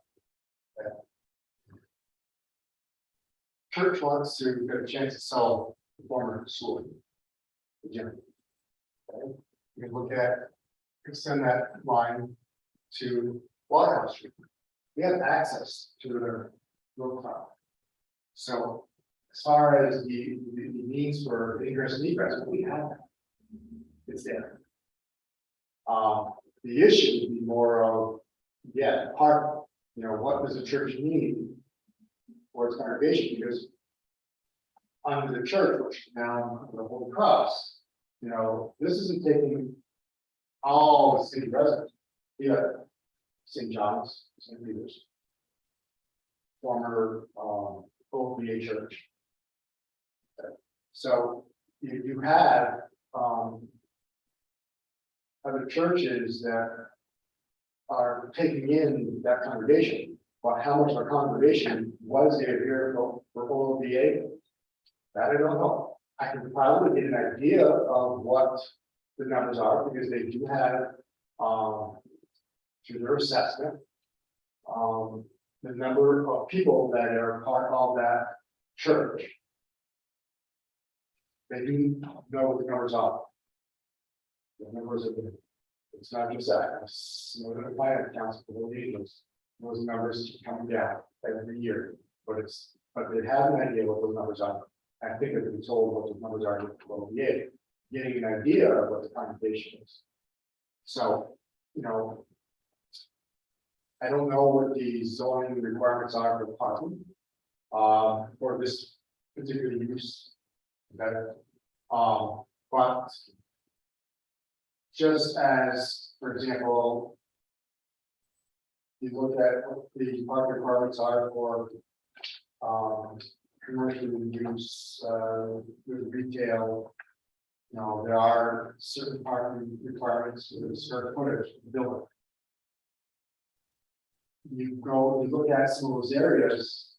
Church wants to get a chance to sell the former school. The gym. Okay, you can look at, extend that line to Waterhouse Street. We have access to the rooftop. So as far as the needs for ingress and egress, we have that. It's there. The issue would be more of, what does the church need for its congregation? Because under the church, which now the Holy Cross, this isn't taking all the city residents. You have St. John's, St. Peter's, former OVA church. So you have other churches that are taking in that congregation, but how much of a congregation was there here for OVA? That I don't know. I can probably get an idea of what the numbers are, because they do have, through their assessment, the number of people that are part of that church. They do know what the numbers are. The numbers are, it's not just that, it's the finance council for the meetings, those numbers keep coming down every year, but they have an idea what those numbers are. I think they've been told what the numbers are for the getting an idea of what the congregation is. So, I don't know what the zoning requirements are for parking, for this particular use. But just as, for example, you look at what the parking requirements are for commercial use, with retail. There are certain parking requirements for the square footage of the building. You look at some of those areas,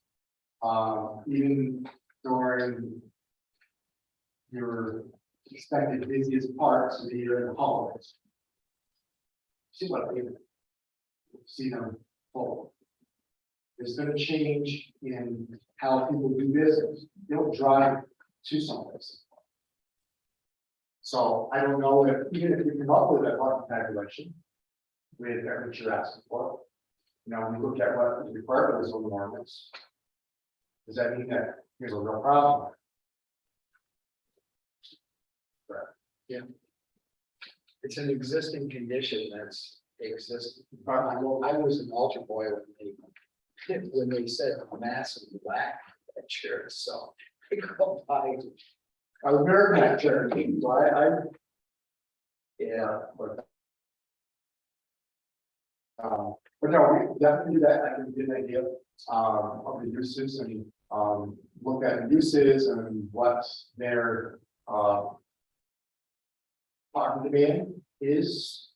even during your expected busiest parts of the year in the holidays. See what they see them full. There's been a change in how people do business. They don't drive to someplace. So I don't know if, even if we come up with a parking calculation, with everything you're asking for, we look at what is required of the zoning ordinance. Does that mean that here's a real problem?
It's an existing condition that's existing. I was an altar boy when they said massive black at church, so I go by.
I was very bad at church, so but no, we definitely do that. I can get an idea of the uses and look at the uses and what their parking demand, is.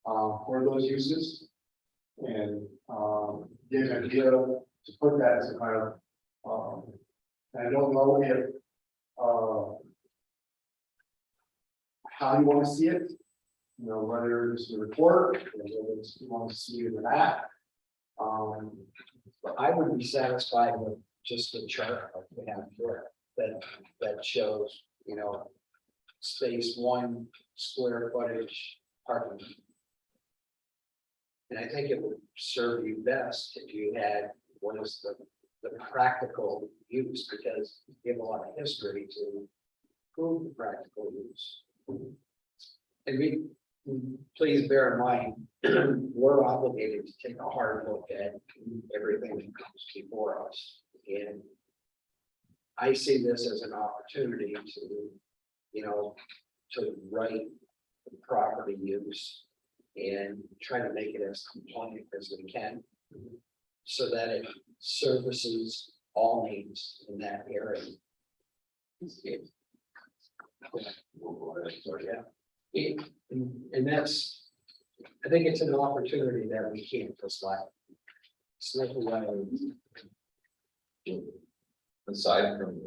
For those uses. And, get an idea to put that as a kind of, I don't know if, how you want to see it. You know, whether it's a report, or whether it's, you want to see it in that.
I would be satisfied with just the chart like we have here, that shows, you know, space 1 square footage parking. And I think it would serve you best if you had what is the practical use, because you have a lot of history to prove the practical use. And please bear in mind, we're obligated to take a hard look at everything that comes before us. And I see this as an opportunity to, you know, to write the property use and try to make it as compliant as we can, so that it services all needs in that area. And that's, I think it's an opportunity that we can't just let slip away.
Aside from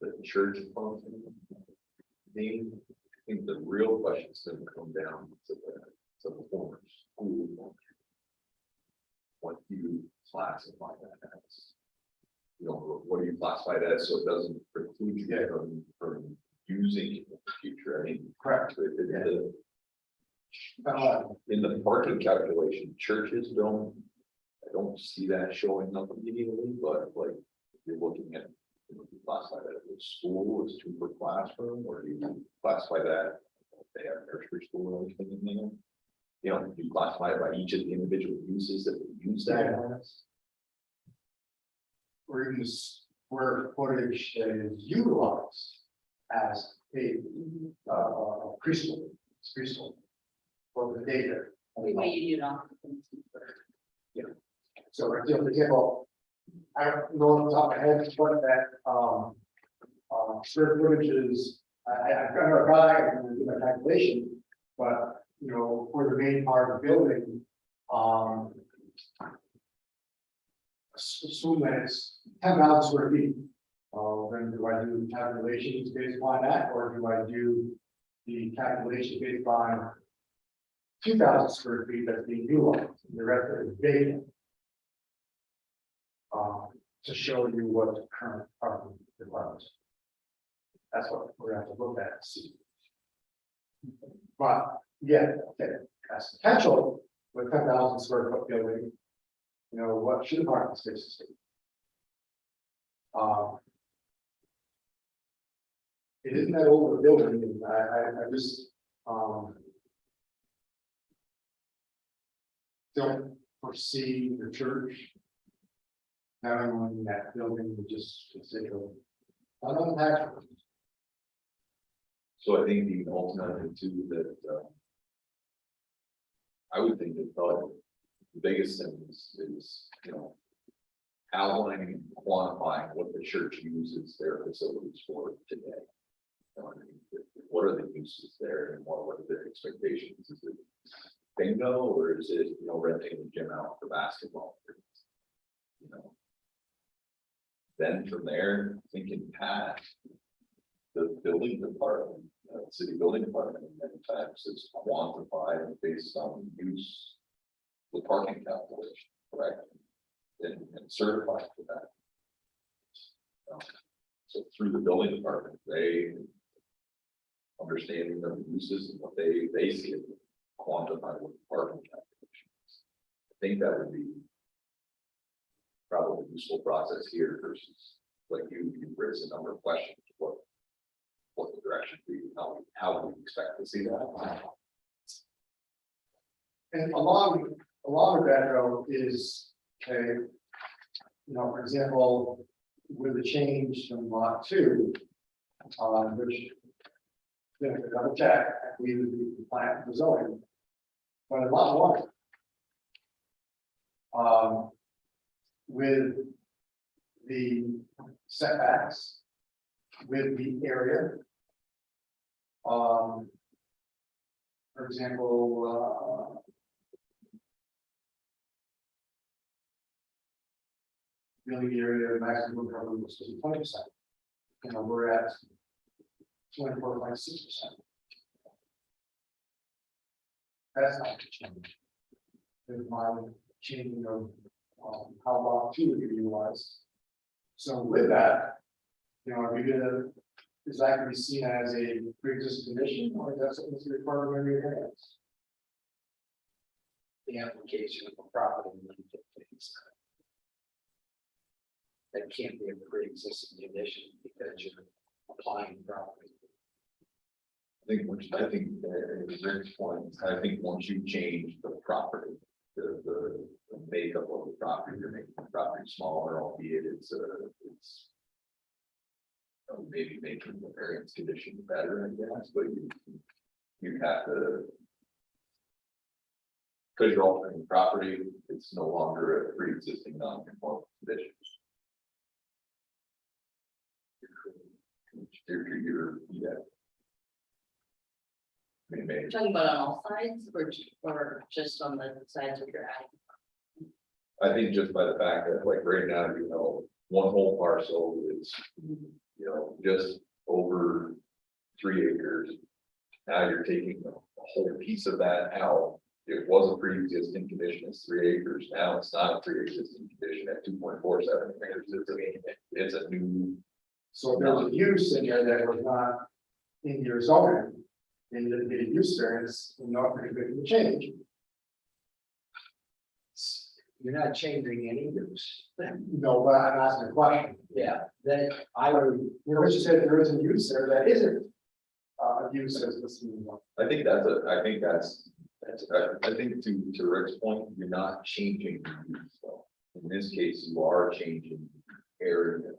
the church function, I think the real question is going to come down to the former school function. What do you classify that as? You know, what do you classify that as, so it doesn't preclude you from using it in the future? I mean,
Correct.
In the parking calculation, churches don't, I don't see that showing up immediately, but like, if you're looking at, you know, do you classify that as a school, as 2 per classroom, or do you classify that, if they have nursery school or anything in there? You know, do you classify it by each of the individual uses that we use that as?
Or even the square footage that is utilized as a preschool, for the data.
Anyway, you do not.
So, for example, I don't know off the top of my head what that square footage is. I've got a guy, I'm gonna do my calculation, but you know, for the main part of the building, assume that it's 10,000 square feet. Then do I do calculations based upon that, or do I do the calculation based on 2,000 square feet that's being utilized, and the rest of it is vacant? To show you what the current parking requirements. That's what we're gonna have to look at and see. But, yeah, okay, that's potential with 10,000 square foot building. You know, what should the parking spaces be? It isn't that old of a building, and I just, don't foresee the church having one in that building, just for the sake of, I don't have.
So I think the ultimate too that I would think that probably the biggest thing is, you know, outlining and quantifying what the church uses their facilities for today. You know, I mean, what are the uses there, and what are their expectations? Is it bingo, or is it, you know, renting the gym out for basketball? You know. Then from there, thinking past the building department, city building department, many times is quantified based on use, the parking calculation, correct? And certified for that. So through the building department, they understanding the uses and what they see it quantify what the parking calculation is. I think that would be probably a useful process here versus like you raised a number of questions, what the direction be, how we expect to see that.
And along with that though is a, you know, for example, with the change from lot 2, which then the double check, we would be compliant with the zoning. But in lot 1, with the setbacks, with the area, For example, building area maximum coverage was 20%. We're at 24.6%. That's not the change. There's my changing of how long two would be utilized. So with that, are we gonna, is that gonna be seen as a pre-existing condition, or is that something that's required of every variance?
The application of a property things. That can't be a pre-existing condition because you're applying property.
I think at Rick's point, I think once you change the property, the makeup of the property, you're making the property smaller, albeit it's maybe making the variance condition better, I guess, but you have to, because you're altering the property, it's no longer a pre-existing non-conforming condition. Yeah.
You're talking about on all sides or just on the sides where you're adding?
I think just by the fact that like right now, one whole parcel is, just over 3 acres. Now you're taking a whole piece of that out. It was a pre-existing condition, it's 3 acres. Now it's not a pre-existing condition at 2.47 acres. It's a new.
So there's a use in there that was not in your zoning, and you didn't get a use variance, and not going to change.
You're not changing any use.
No, but I'm asking a question.
Yeah, then I would,
Richard said there is a use there that isn't a use as this.
I think to Rick's point, you're not changing the use, though. In this case, you are changing area.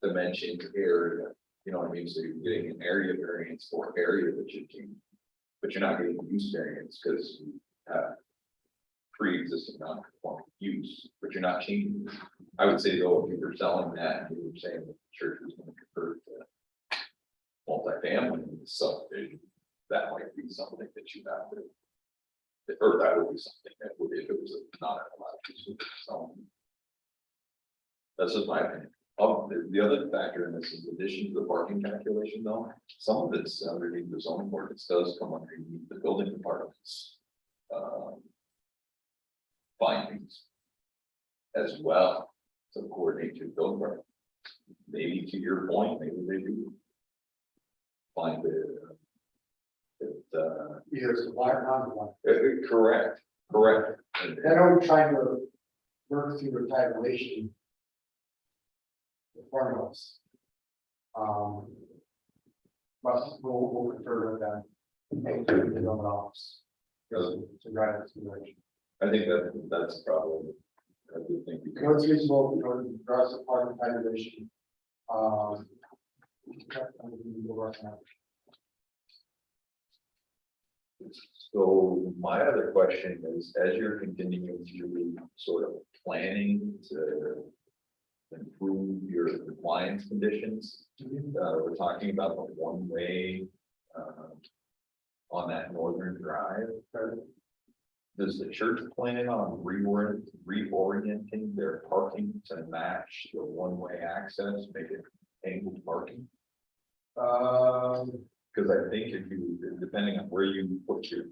Dimension area, you know what I mean? So you're getting an area variance for area that you change. But you're not getting use variance because you have pre-existing non-conforming use, but you're not changing. I would say though, if you were selling that, and you were saying that the church was going to convert to multifamily subdivision, that might be something that you have to, or that would be something that would, if it was not allowed to. So that's just my opinion. The other factor in this is in addition to the parking calculation, though, some of it's underneath the zoning ordinance does come underneath the building department's findings as well to coordinate to the building department. Maybe to your point, maybe they do find
Either it's a wire or non.
correct.
Then I'm trying to work through the tabulation. The formulas. But we'll confer with them. And to the government office. To drive this direction.
I think that's probably a good thing.
No, it's reasonable, regards to parking tabulation.
So my other question is, as you're continuing through sort of planning to improve your compliance conditions, we're talking about the one-way on that northern drive. Does the church plan on reorienting their parking to match the one-way access, make it angled parking? Because I think if you, depending on where you put your,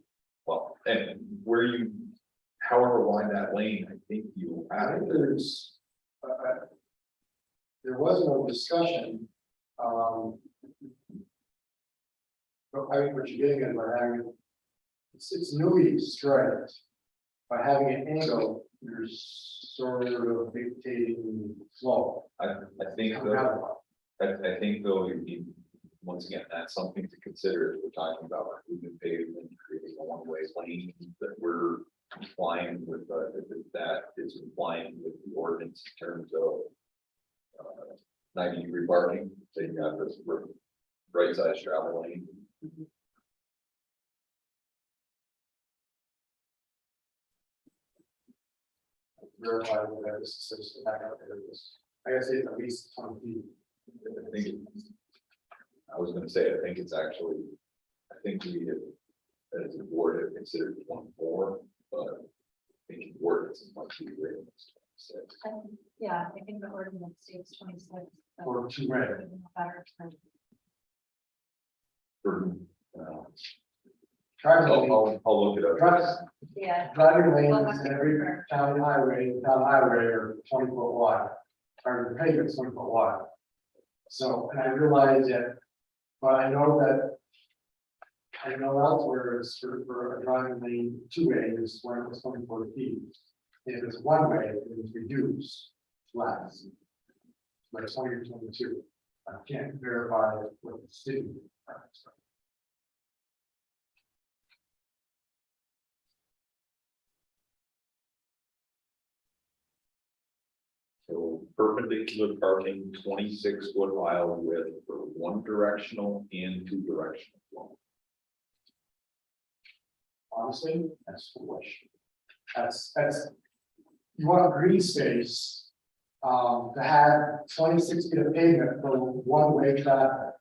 well, and where you, however wide that lane, I think you
I
have
think
to.
there was no discussion. But I think what you're getting at by having, it's newly straight. By having an angle, you're sort of dictating flow.
I think though, I think though, you need, once again, that's something to consider if we're talking about moving pavement, creating a one-way lane that we're complying with, if that is complying with the ordinance in terms of 90-degree parking, so you have this right side travel lane.
Verify whether this is back out there. I guess it's at least 20 feet.
I think I was going to say, I think it's actually, I think we as a board have considered 24, but thinking ordinance might be great.
Yeah, I think the ordinance states 26. but
Or two way.
even better term.
I'll look it up.
Yeah.
Driving
Well,
lanes in every county highway are 20 foot wide, or the pavement's 20 foot wide. So, and I realize that, but I know elsewhere it's for a driving lane, 2 way is where it's 24 feet. If it's 1 way, it's reduced less. Like 20 or 22. I can't verify what the city.
So perpendicular parking, 26 foot aisle width for one directional and two directional flow.
Honestly, that's foolish. That's, you want green space. To have 26 feet of pavement for 1 way traffic.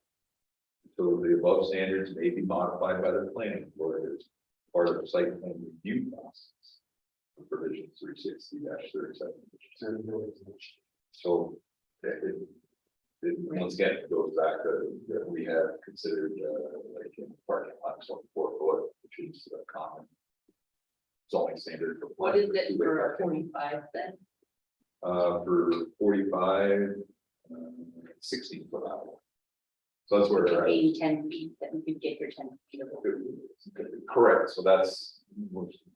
So the above standards may be modified by the planning board as part of the site plan review process. Provision 360-37. So once again, it goes back to that we have considered like in parking lots on 4 foot, which is a common zoning standard. For
What is it
two-way
for
parking.
45 then?
For 45, 16 foot aisle. So that's where they're at.
Maybe 10 feet, that we could get your 10 feet of.
Correct, so that's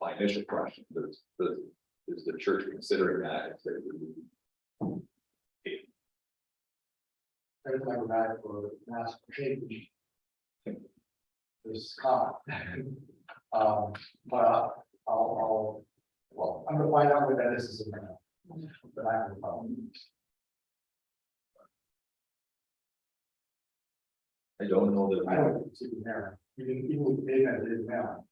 my initial question, is the church considering that if they would?
There's like a rad for mass change. There's common. But well, I'm gonna find out what that is in a minute. But I can.
I don't know
I
that,
don't see it there, even with data that is now.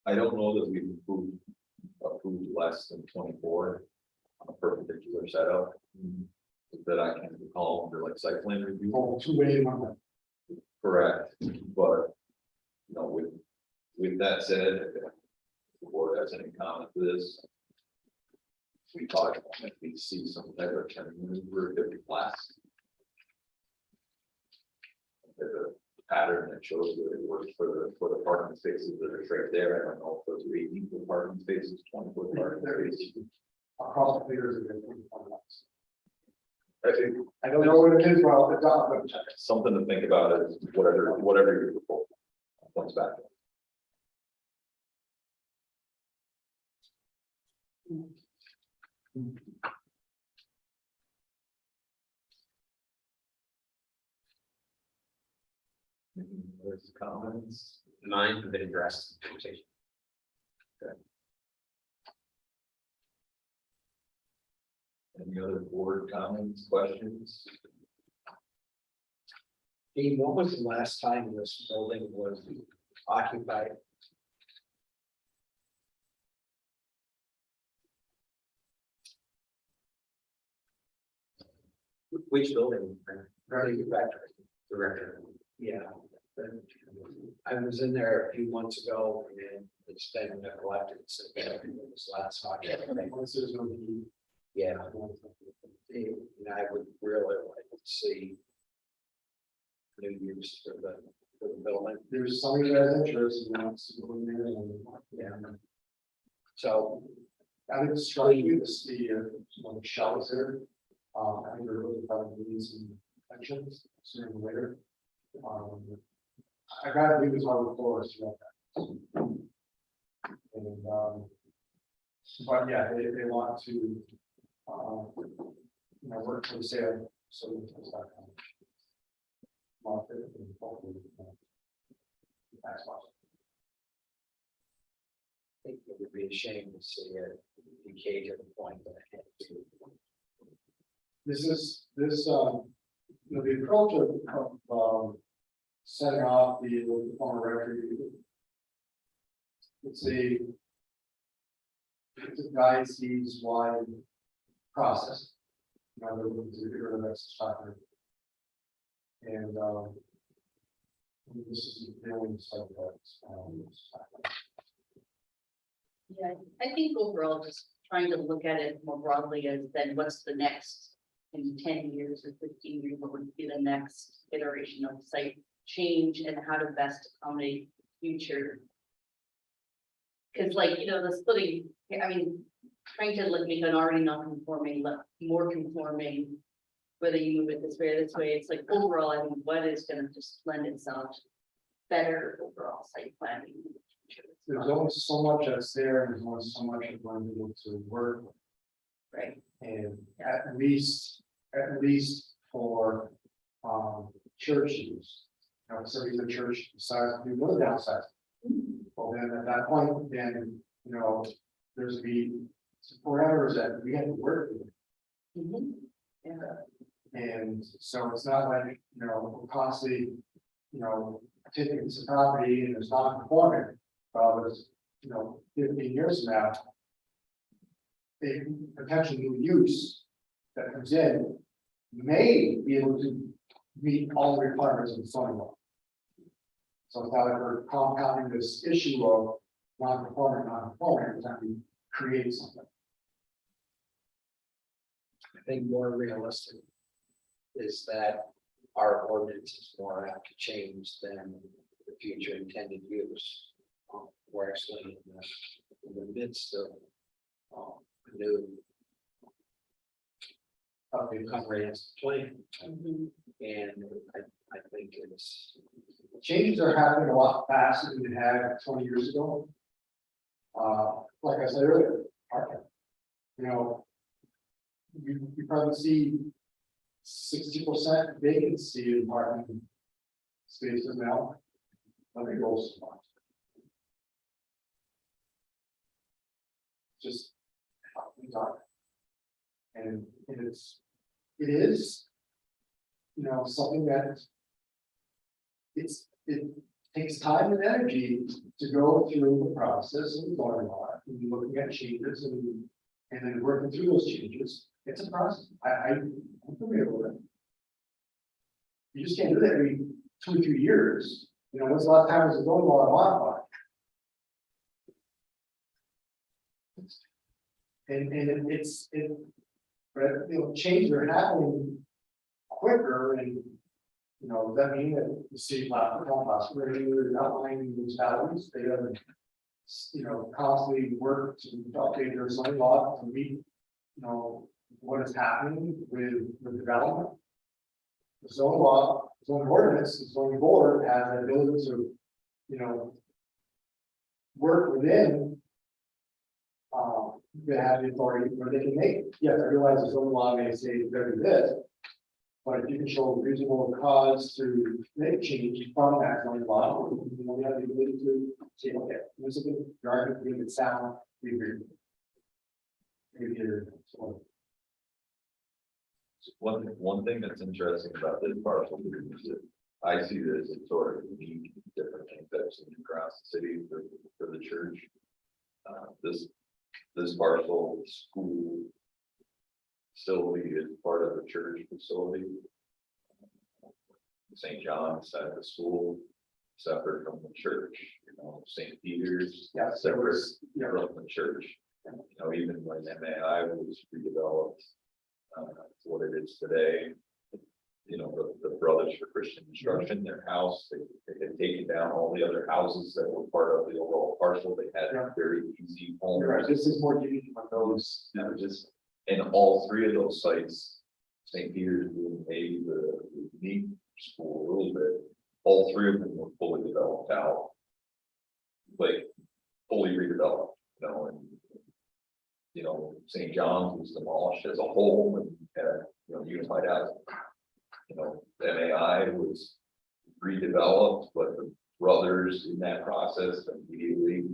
I don't know that we've approved less than 24 on a perpendicular setup. That I can recall under like site plan review.
Oh, 2 way, 1 way.
Correct, but, with that said, if the board has any comment to this. We talked, if we see some type of turn maneuver, if it lasts. The pattern that shows that it works for the parking spaces that are right there, I don't know if those are 18 foot parking spaces, 20 foot parking spaces.
Across the figures of it.
I think
I don't know what it is, well, it's not, but check it.
something to think about is whatever your proposal comes back. There's comments.
Mine have been addressed in conversation.
Any other board comments, questions?
Dean, what was the last time this building was occupied?
Which building?
Very factory.
Director.
Yeah. I was in there a few months ago and it's been neglected since this last occupied.
Once there's no need.
Yeah. And I would really like to see new use for the building.
There's somebody that has interest and wants to go in there and.
Yeah. So
I think it's striking to see the shelves there. I think they're really probably needing some actions sooner than later. I gotta do this on the floor. And, but yeah, they want to, work for the sale, so. Market and hopefully, tax loss.
I think it would be a shame to see it decay to the point that it had to.
The approach of setting off the former rectory. It's a guides wide process. They're looking to get rid of that stuff. And This is the only site that's,
Yeah, I think overall, just trying to look at it more broadly as then what's the next in 10 years or 15 years, what would be the next iteration of site change and how to best accommodate future. Cause like, the splitting, I mean, trying to like make an already non-conforming, more conforming. Whether you move it this way or this way, it's like overall, I mean, what is gonna just lend itself better overall site planning.
there's only so much that's there, and there's only so much you're going to be able to work with.
Right.
And at least for, churches. You know, so the church decides to go downsize. Well, then at that point, then, there's the parameters that we have to work with.
Mhm.
And so it's not like, we're constantly, taking this property and it's not conforming. There's, 15 years from now. A potential new use that comes in may be able to meet all the requirements of the zoning law. So it's not like we're compounding this issue of non-conforming, it's not we create something.
I think more realistic is that our ordinance is more apt to change than the future intended use. We're actually in the midst of a new comprehensive plan,
Mhm.
and I think it's
Changes are happening a lot faster than they had 20 years ago. Like I said earlier, you probably see 60% vacancy in parking spaces now. Let me go so much. Just how things are. And it is, something that it takes time and energy to go through the process and going on and looking at changes and then working through those changes. It's a process. I'm familiar with it. You just can't do that every 2 or 3 years. When's the last time was it going on modified? But changes are happening quicker and, does that mean that the city possibly outlining these values, they have, constantly work to update their zoning law to meet, what is happening with development. The zoning law, zoning ordinance, the zoning board has the ability to, work within. They have the authority where they can make, yes, I realize the zoning law may say better this. But if you can show a reasonable cause to make change from that zoning law, we have the ability to say, okay, this is a good argument, we can sound, we agree. Maybe here, so.
One thing that's interesting about this parcel is that I see this as sort of unique, different things that I've seen across the city for the church. This parcel school facility is part of the church facility. St. John's side of the school, separate from the church, St. Peter's,
Yeah,
separate from the church. Even when MAI was redeveloped, what it is today. The Brothers for Christian Instruction, their house, they had taken down all the other houses that were part of the overall parcel. They had
Yeah.
very easy homes.
Right, this is more unique than those.
And all three of those sites, St. Peter's, maybe the unique school a little bit, all three of them were fully developed out. Like, fully redeveloped, and. St. John's was demolished as a whole and had, unified out. MAI was redeveloped, but the brothers in that process immediately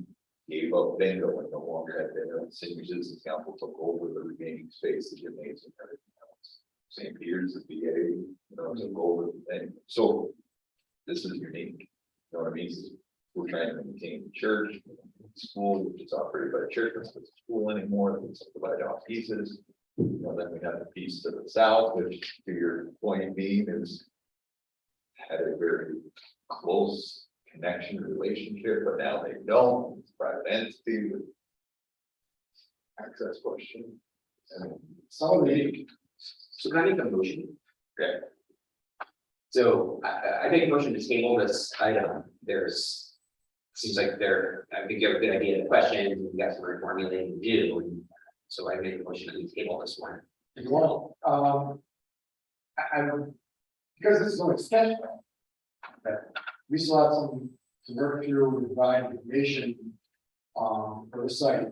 gave up bingo and no longer had bingo. And Senior Citizens Council took over the remaining space, the gymnasium, and everything else. St. Peter's, the VA, took over the thing. So this is unique. You know what I mean? We're trying to maintain the church, school, which is operated by the church, it's not a school anymore, it's divided off pieces. Then we have the piece to the south, which to your point being is had a very close connection relationship, but now they don't, it's a private entity with access question. And
Some of the,
So can I make a motion?
Okay.
So I make a motion to table this item. There's, seems like I think you have a good idea of the question, you got some reformulating to do. And so I make a motion that we table this one.
if you want, I would, because this is an extension. Okay, we still have some to work through with provide information, for the site.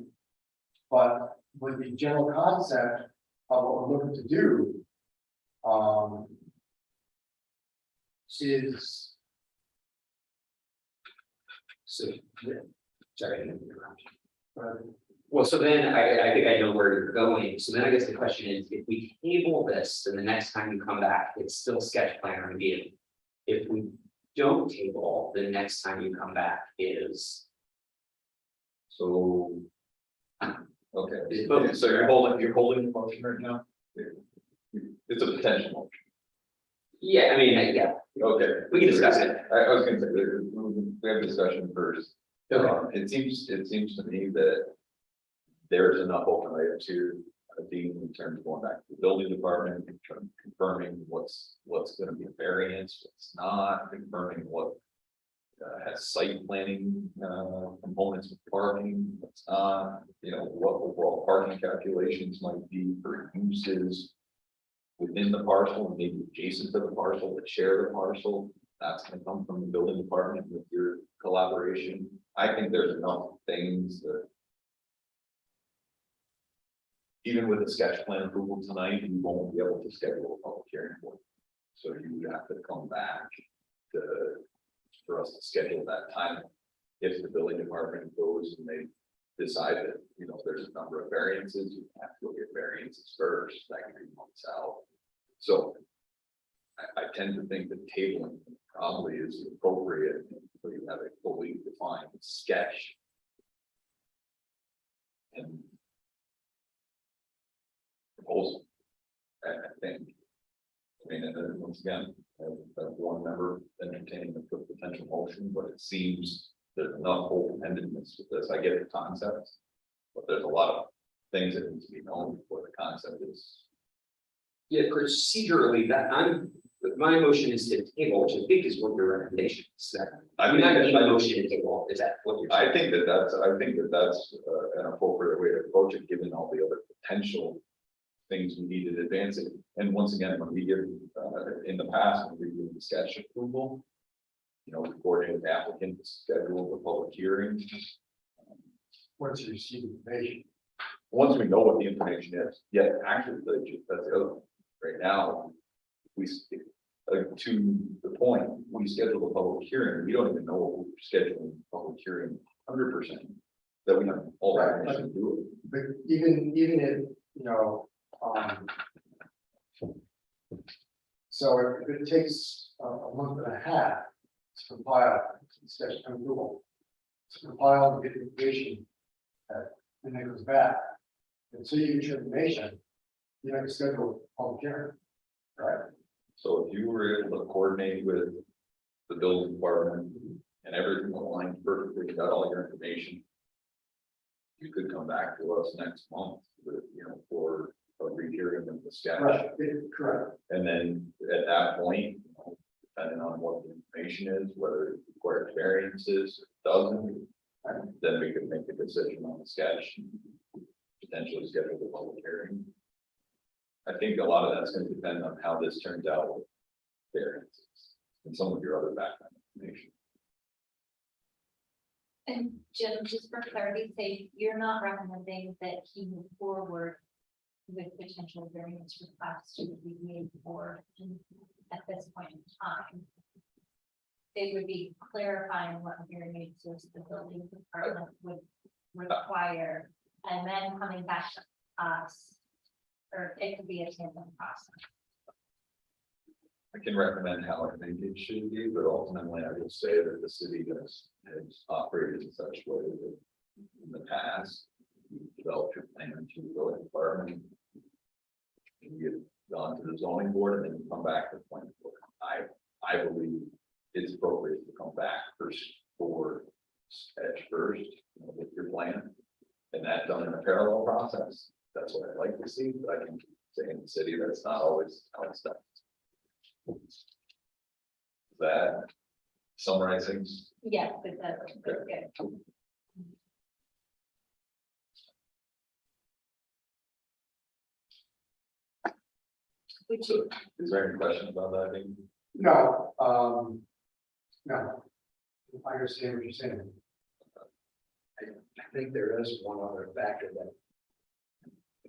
But with the general concept of what we're looking to do, is,
So, sorry. I didn't interrupt you. Well, so then I think I know where you're going. So then I guess the question is, if we table this, then the next time you come back, it's still sketch plan review. If we don't table, the next time you come back is.
so. Okay,
It's-
so you're holding the motion right now? It's a potential motion.
Yeah, I mean, yeah,
Okay.
we can discuss it.
I was gonna say, we have discussion first.
Okay.
It seems to me that there's enough open items here, Dean, in terms of going back to the building department, in terms of confirming what's gonna be a variance, what's not, confirming what has site planning, components of parking, what's not, what overall parking calculations might be for uses within the parcel and maybe adjacent to the parcel that share the parcel. That's gonna come from the building department with your collaboration. I think there's enough things that even with the sketch plan approval tonight, you won't be able to schedule a public hearing for it. So you would have to come back for us to schedule that time. If the building department goes and they decide that, there's a number of variances, you have to go get variances first, that can be months out. So I tend to think that tabling probably is appropriate, so you have a fully defined sketch. And proposal, I think. I mean, and then once again, one member entertaining the potential motion, but it seems there's enough open-endedness with this. I get the concept, but there's a lot of things that need to be known before the concept is.
Yeah, procedurally, my motion is to table, which I think is what your recommendation is.
I
I
mean,
mean, I need a
I
motion to table, is that what you're saying?
I think that's an appropriate way to approach it, given all the other potential things we need to advance it. And once again, when we give, in the past, when we give the sketch approval, we coordinate with the applicant to schedule the public hearing.
once you receive information.
Once we know what the information is, yeah, actually, that's the other one. Right now, to the point, we schedule a public hearing, we don't even know what we're scheduling a public hearing 100%. That we have all that information to do it.
But even if, so if it takes a month and a half to compile sketch plan approval, to compile and get information, and then it goes back, until you get your information, you have to schedule a public hearing, right?
So if you were able to coordinate with the building department and everything aligned perfectly, got all your information. You could come back to us next month with, for a rehearing of the sketch.
Correct.
And then at that point, depending on what the information is, whether it requires variances, doesn't, then we could make a decision on the sketch. Potentially schedule the public hearing. I think a lot of that's going to depend on how this turns out with variances and some of your other background information.
And Jim, just for clarity's sake, you're not recommending that he move forward with potential variance requests to be made for at this point in time. It would be clarifying what variances the building department would require, and then coming back to us. Or it could be a tandem process.
I can recommend how I think it should be, but ultimately I will say that the city has operated in such a way that in the past, you develop your plan to the building department. And you get gone to the zoning board and then you come back to the point. I believe it's appropriate to come back first for edge first, with your plan. And that done in a parallel process, that's what I'd like to see, but I can say in the city, that's not always how it's done. That summarize things.
Yes, it does. That's good. Would you,
Is there any questions about that? Amy?
No, no. I understand what you're saying.
I think there is one other factor that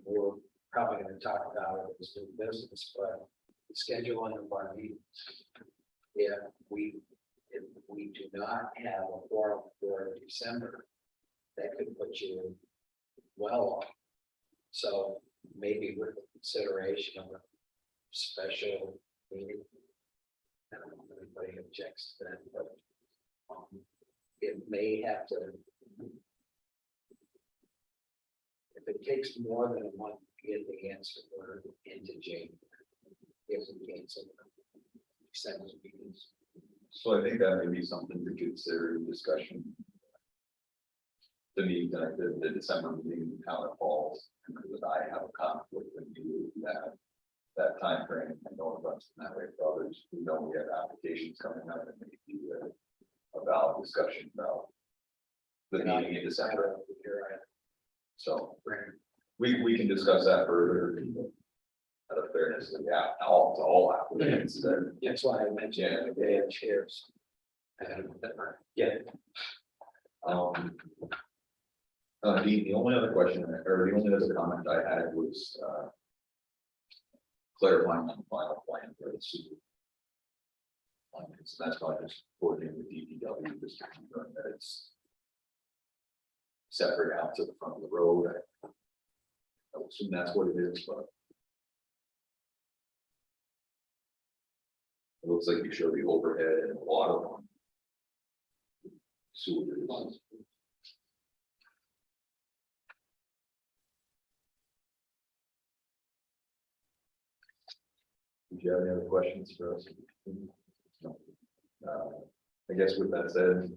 we're probably gonna talk about it as new business, but the scheduling of our meetings. If we do not have a forum for December, that could put you well off. So maybe with the consideration of a special meeting. I don't know if anybody objects to that, but it may have to. If it takes more than a month to get the answer, we're into January. If we cancel December meetings.
So I think that may be something to consider in discussion. To me, that the December meeting, how it falls, because I have a conflict with you that time frame. I know it's that way for others. We know we have applications coming up and maybe a valid discussion about the meeting in December. So we can discuss that further. Out of fairness to all applicants that.
That's why I mentioned the day of chairs.
Yeah,
The only other question, or the only other comment I had was, clarifying on the final plan for the sewer. So that's why I just coordinating with DPW, just to confirm that it's separate out to the front of the road. I would assume that's what it is, but it looks like you show the overhead and the water one. Sewer is. Did you have any other questions for us? No. I guess with that said,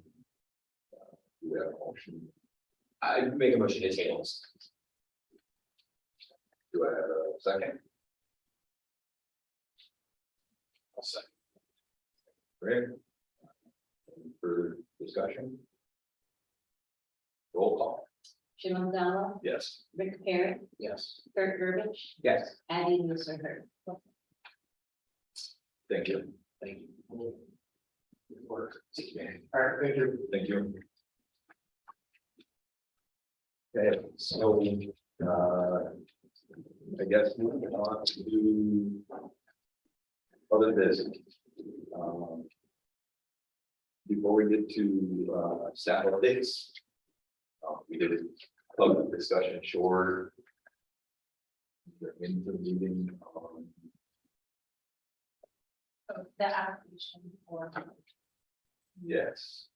we have a motion.
I make a motion to table this.
Do I have a second?
I'll say.
Great. Any further discussion? Roll call.
Jim Gonzalez,
Yes.
Rick Parrott,
Yes.
Kurt Burbidge,
Yes.
Addie Musser.
Thank you.
Thank you. Good work.
All right, thank you.
Thank you. Okay, so, I guess moving on to other business. Before we get to, staff updates, we did a public discussion short. Into the meeting,
The application for.
yes.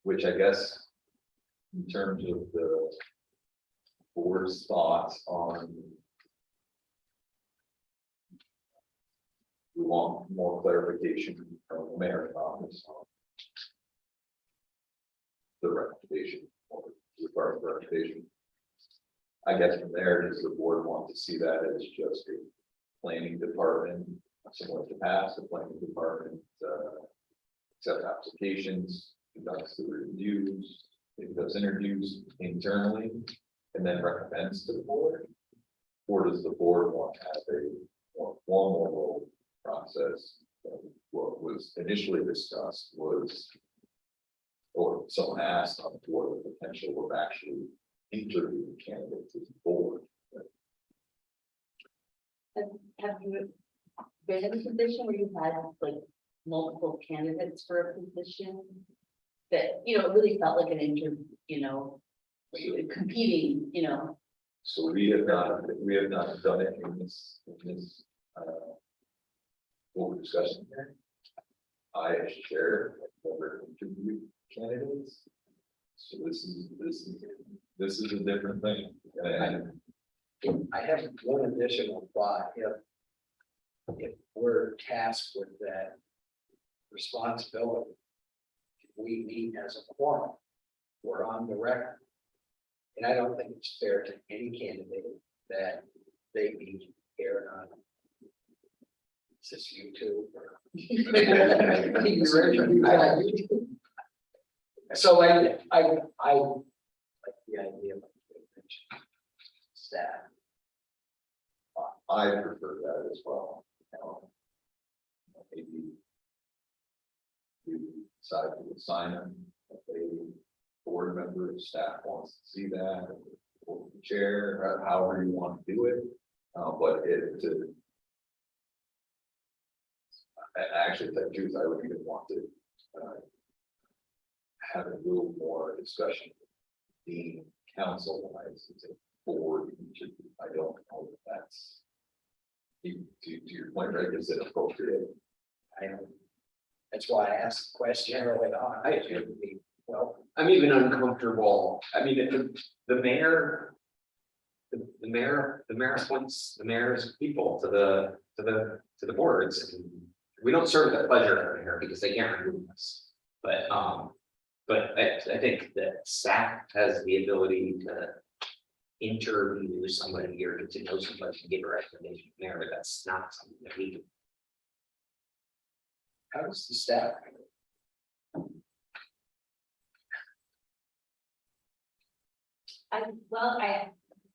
Which I guess, in terms of the board's thoughts on. We want more clarification from the mayor's office on. The recommendation or required recommendation. I guess from there, does the board want to see that as just a planning department, similar to past, the planning department, accept applications, conducts the reviews, maybe does interviews internally, and then recommends to the board? Or does the board want to have a more formal process? What was initially discussed was, or someone asked on the board, the potential of actually interviewing candidates to the board.
Have you been in a position where you had like multiple candidates for a position? That, it really felt like an interview, where you were competing,
So we have not done it in this, what we're discussing here. I, as chair, have never interviewed candidates. So this is a different thing. And
I have one additional thought. if we're tasked with that responsibility, if we meet as a quorum, we're on the record. And I don't think it's fair to any candidate that they be here on. Is this YouTube or? So I like the idea of staff.
I prefer that as well. Maybe. You decide to assign them, if a board member, or staff wants to see that, or the chair, or however you want to do it. But I actually, tell the truth, I would even want to have a little more discussion. Being council wise, it's a board, I don't know if that's. To your point, right, is it appropriate?
I don't. That's why I asked the question early on. I should be, well,
I'm even uncomfortable. I mean, the mayor. The mayor appoints the mayor's people to the boards, and we don't serve at the pleasure of the mayor because they can't remove us. But I think that staff has the ability to interview somebody or get to know somebody and give a recommendation there, but that's not something that we do.
how does the staff?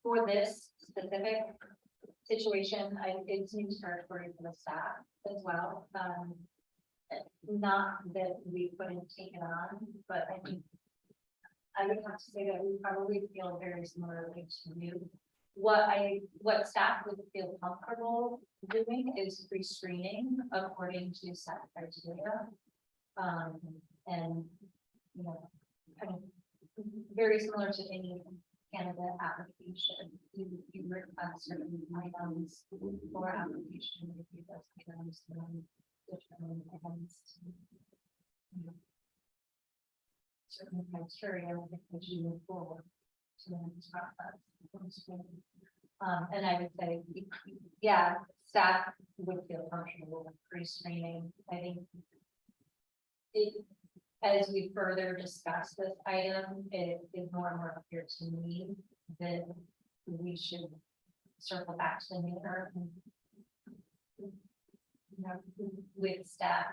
For this specific situation, it's new territory for the staff as well. Not that we couldn't take it on, but I think I would have to say that we probably feel very similarly to you. What staff would feel comfortable doing is pre-screening according to set criteria. And, you know, kind of very similar to any candidate application, you request certain items for application, if you those items, determine against, you know, certain criteria that you move forward to the next process. And I would say, yeah, staff would feel comfortable with pre-screening. I think as we further discuss this item, it is more and more clear to me that we should circle back to the mayor and, you know, with staff,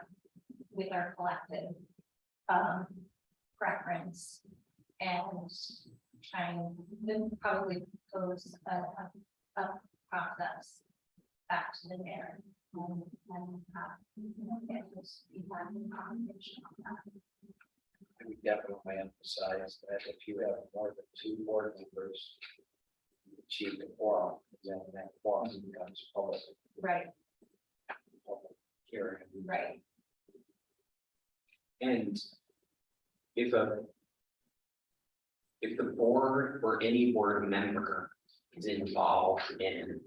with our collective preference, and trying to probably pose a process back to the mayor. And get this feedback and confirmation on that.
I would definitely emphasize that if you have more than 2 board members, you achieve the quorum, then that quorum becomes public.
Right,
Public hearing.
right.
And if the board or any board member is involved in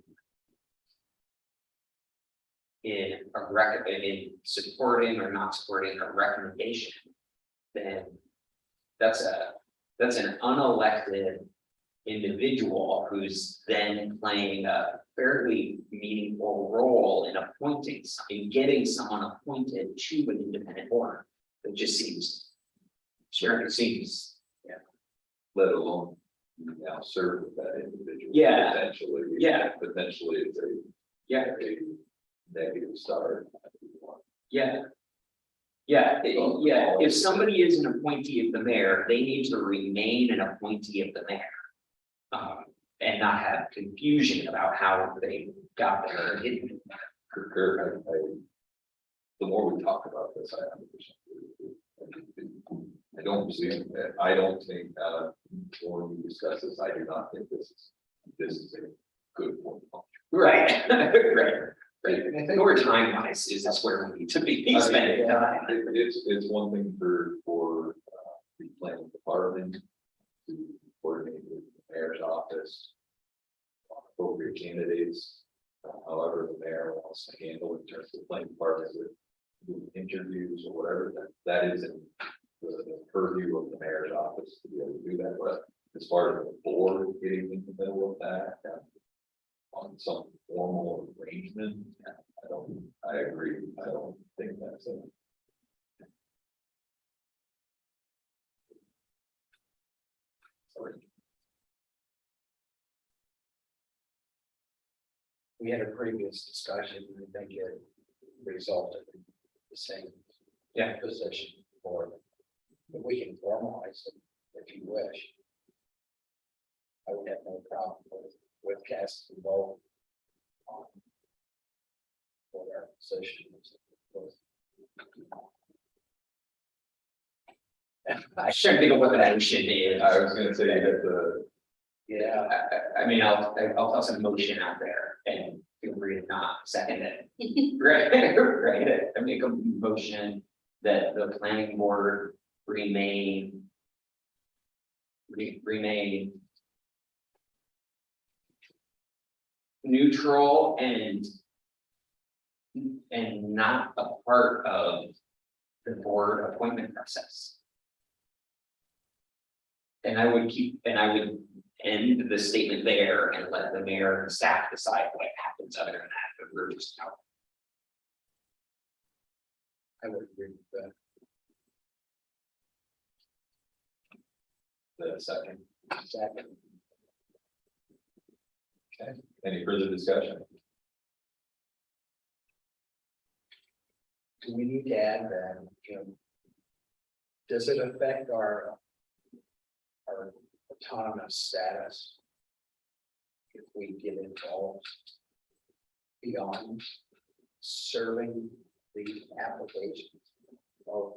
supporting or not supporting a recommendation, then that's an unelected individual who's then playing a fairly meaningful role in appointing, in getting someone appointed to an independent board. It just seems, sure, it seems,
Let alone now serve with that individual.
Yeah.
Potentially.
Yeah.
Potentially it's a negative start.
yeah. If somebody is an appointee of the mayor, they need to remain an appointee of the mayor. And not have confusion about how they got there or didn't.
Kirk, the more we talk about this, I don't see, I don't think, when we discuss this, I do not think this is a good point.
Right, right. Or time wise, is this where we need to be spending time?
It's one thing for the planning department to coordinate with the mayor's office. Appropriate candidates, however the mayor wants to handle in terms of the planning department with interviews or whatever, that isn't the purview of the mayor's office to be able to do that. But as far as the board getting in the middle of that, on some formal arrangement, I agree, I don't think that's a. Sorry.
We had a previous discussion, and I think it resulted in the same. Position for, but we can formalize it if you wish. I would have no problem with casting a vote on for our position.
I shouldn't think of what the motion is.
I was gonna say that the,
Yeah,
I mean, I'll toss a motion out there and feel free to not second it. Right, right, I make a motion that the planning board remain. Remain. Neutral and. And not a part of the board appointment process. And I would end the statement there and let the mayor and staff decide what happens other than that, but we're just out.
I would agree with that.
the second,
Second,
any further discussion?
do we need to add that, does it affect our autonomous status? If we get involved beyond serving the applications of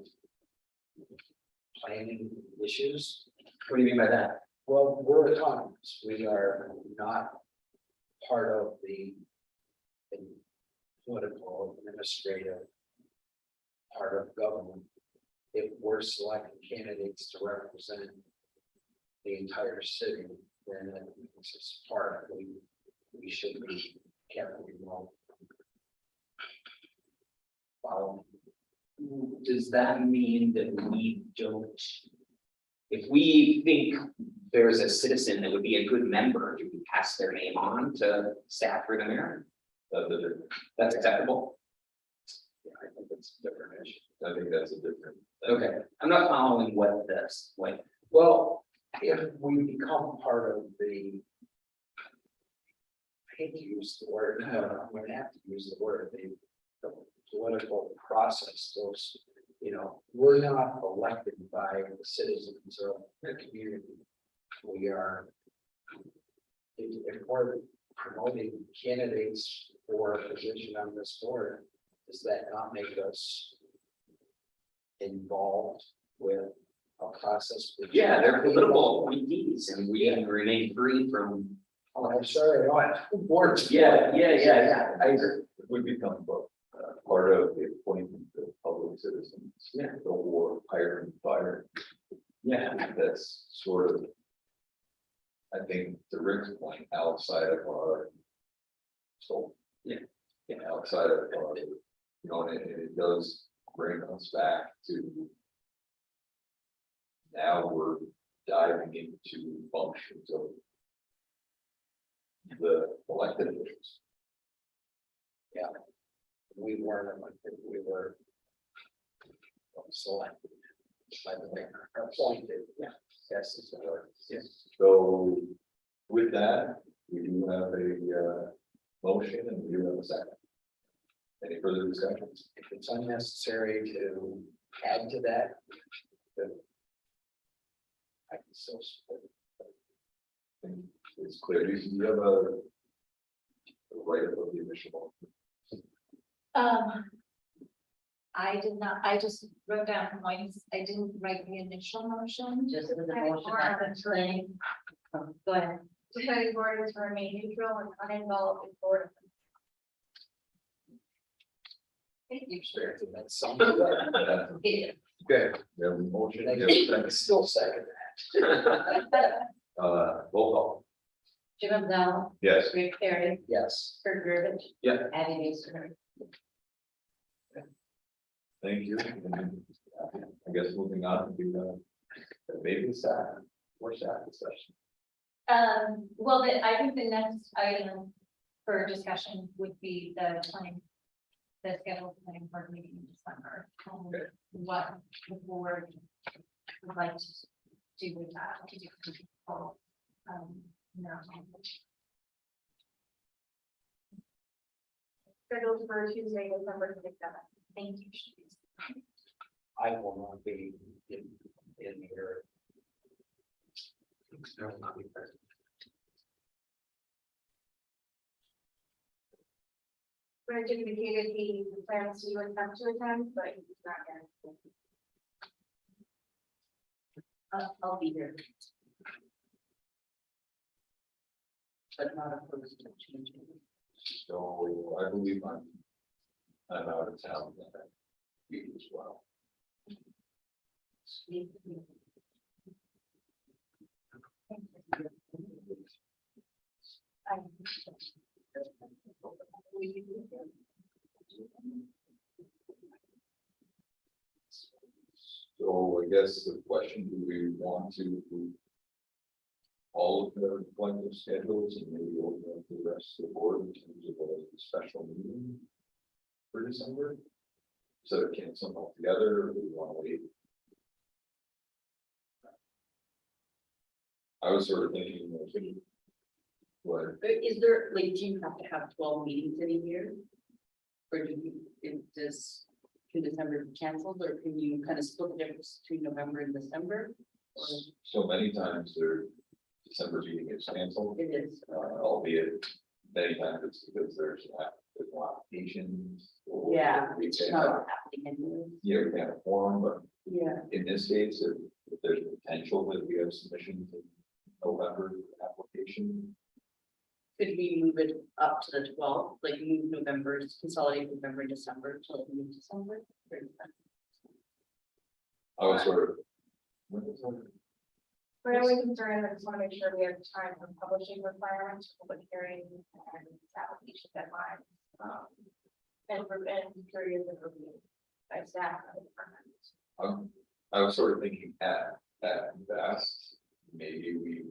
planning issues?
What do you mean by that?
Well, we're autonomous. We are not part of the political administrative part of government. If we're selecting candidates to represent the entire city, then it's just part, we should be carefully involved. Following.
Does that mean that we don't? If we think there's a citizen that would be a good member, do we pass their name on to staff or the mayor? That's acceptable?
Yeah, I think it's a different issue.
I think that's a different.
Okay, I'm not following what this, like,
Well, if we become part of the. I hate to use the word, I'm gonna have to use the word, the political process, those, we're not elected by the citizens of the community. We are. If we're promoting candidates for a position on this board, does that not make us involved with a process?
yeah, they're political appointees and we remain free from.
Oh, I'm sorry, boards.
Yeah, I agree.
Would become part of the appointment of public citizens.
Yeah.
Or hire and fire.
Yeah,
That's sort of. I think to Rick's point, outside of our. So.
Yeah.
Outside of our, and it does bring us back to. Now we're diving into functions of. The elected officials.
We weren't elected, we were. Selected. By the mayor, appointed, yes, is the word. Yes.
So with that, we do have a motion and we do have a second. Any further discussions?
If it's unnecessary to add to that. then I can still support it.
It's clear, you have a right of the initial.
I did not, I just wrote down points, I didn't write the initial motion.
Just as a
I
motion
more
that
of a
explain.
Go ahead.
The planning board is to remain neutral and uninvolved in board.
Thank you.
Sure, that sounds good. Good.
We have a motion,
Thank
we have a
you. I
second.
still second that.
Roll call.
Jim Bell,
Yes.
Rick Perry,
Yes.
Kurt Burbidge.
Yeah.
Abby Mason.
Thank you. And, I guess moving on to maybe the staff, more staff discussion.
Well, I think the next item for discussion would be the scheduled planning board meeting in December.
Okay.
What the board would like to do with that. To do, no.
Scheduled for Tuesday, December 27th.
Thank you.
I will not be in here. I will not be present.
Greg indicated he plans to attempt to attend, but he's not here.
I'll be here. But not opposed to changing.
So I believe I'm out of town that week as well. So I guess the question, do we want to do all of the appointment schedules and maybe open up the rest of the board in terms of a special meeting for December? So cancel them all together, or do we want to wait? I was sort of thinking, what,
Is there, like, do you have to have 12 meetings in a year? Or do you, can December be canceled, or can you kind of split the difference between November and December? Or
so many times their December meeting is canceled,
it is,
albeit many times it's because there's no applications. or
yeah,
we
it's
can't
not
have-
happening anyway.
Yeah, we can't form, but
Yeah,
in this case, if there's potential that we have submissions in November application.
could we move it up to the 12th, like move November, consolidate November and December to like mid-December? Or is that-
I was sort of.
My only concern, I just want to make sure we have time for publishing requirements, public hearing, and application deadline. And periods of review by staff and departments.
I was sort of thinking at best, maybe we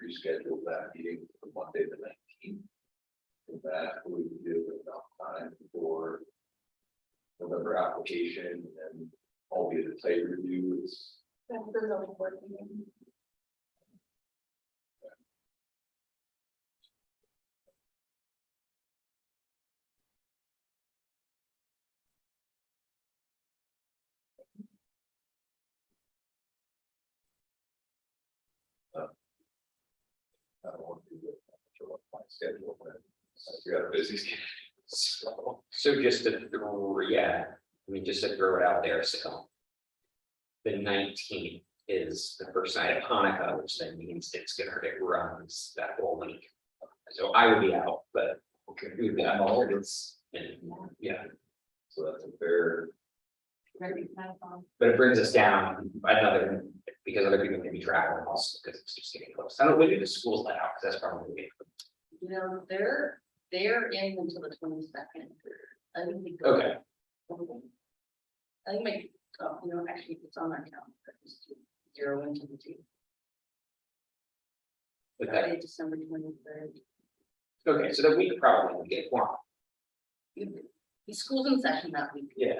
reschedule that meeting for Monday the 19th. That would give enough time for November application and albeit a site review is.
That's the zoning board meeting.
I don't want to do it. I'm not sure what my schedule, but we got a busy schedule.
So just to, yeah, I mean, just to throw it out there, so. The 19th is the first night of Hanukkah, which then means it runs that whole week. So I would be out, but we've got all of this, and yeah,
So that's a fair,
Very kind of,
but it brings us down another, because other people can be traveling also, because it's just getting close. I don't know, when do the schools let out, because that's probably.
You know, they're in until the 22nd. I think they go.
Okay,
I think my, actually, it's on our calendar, it's 0 into the 2.
okay,
Friday, December 23rd.
okay, so then we could probably get one,
The school's in session that week.
yeah.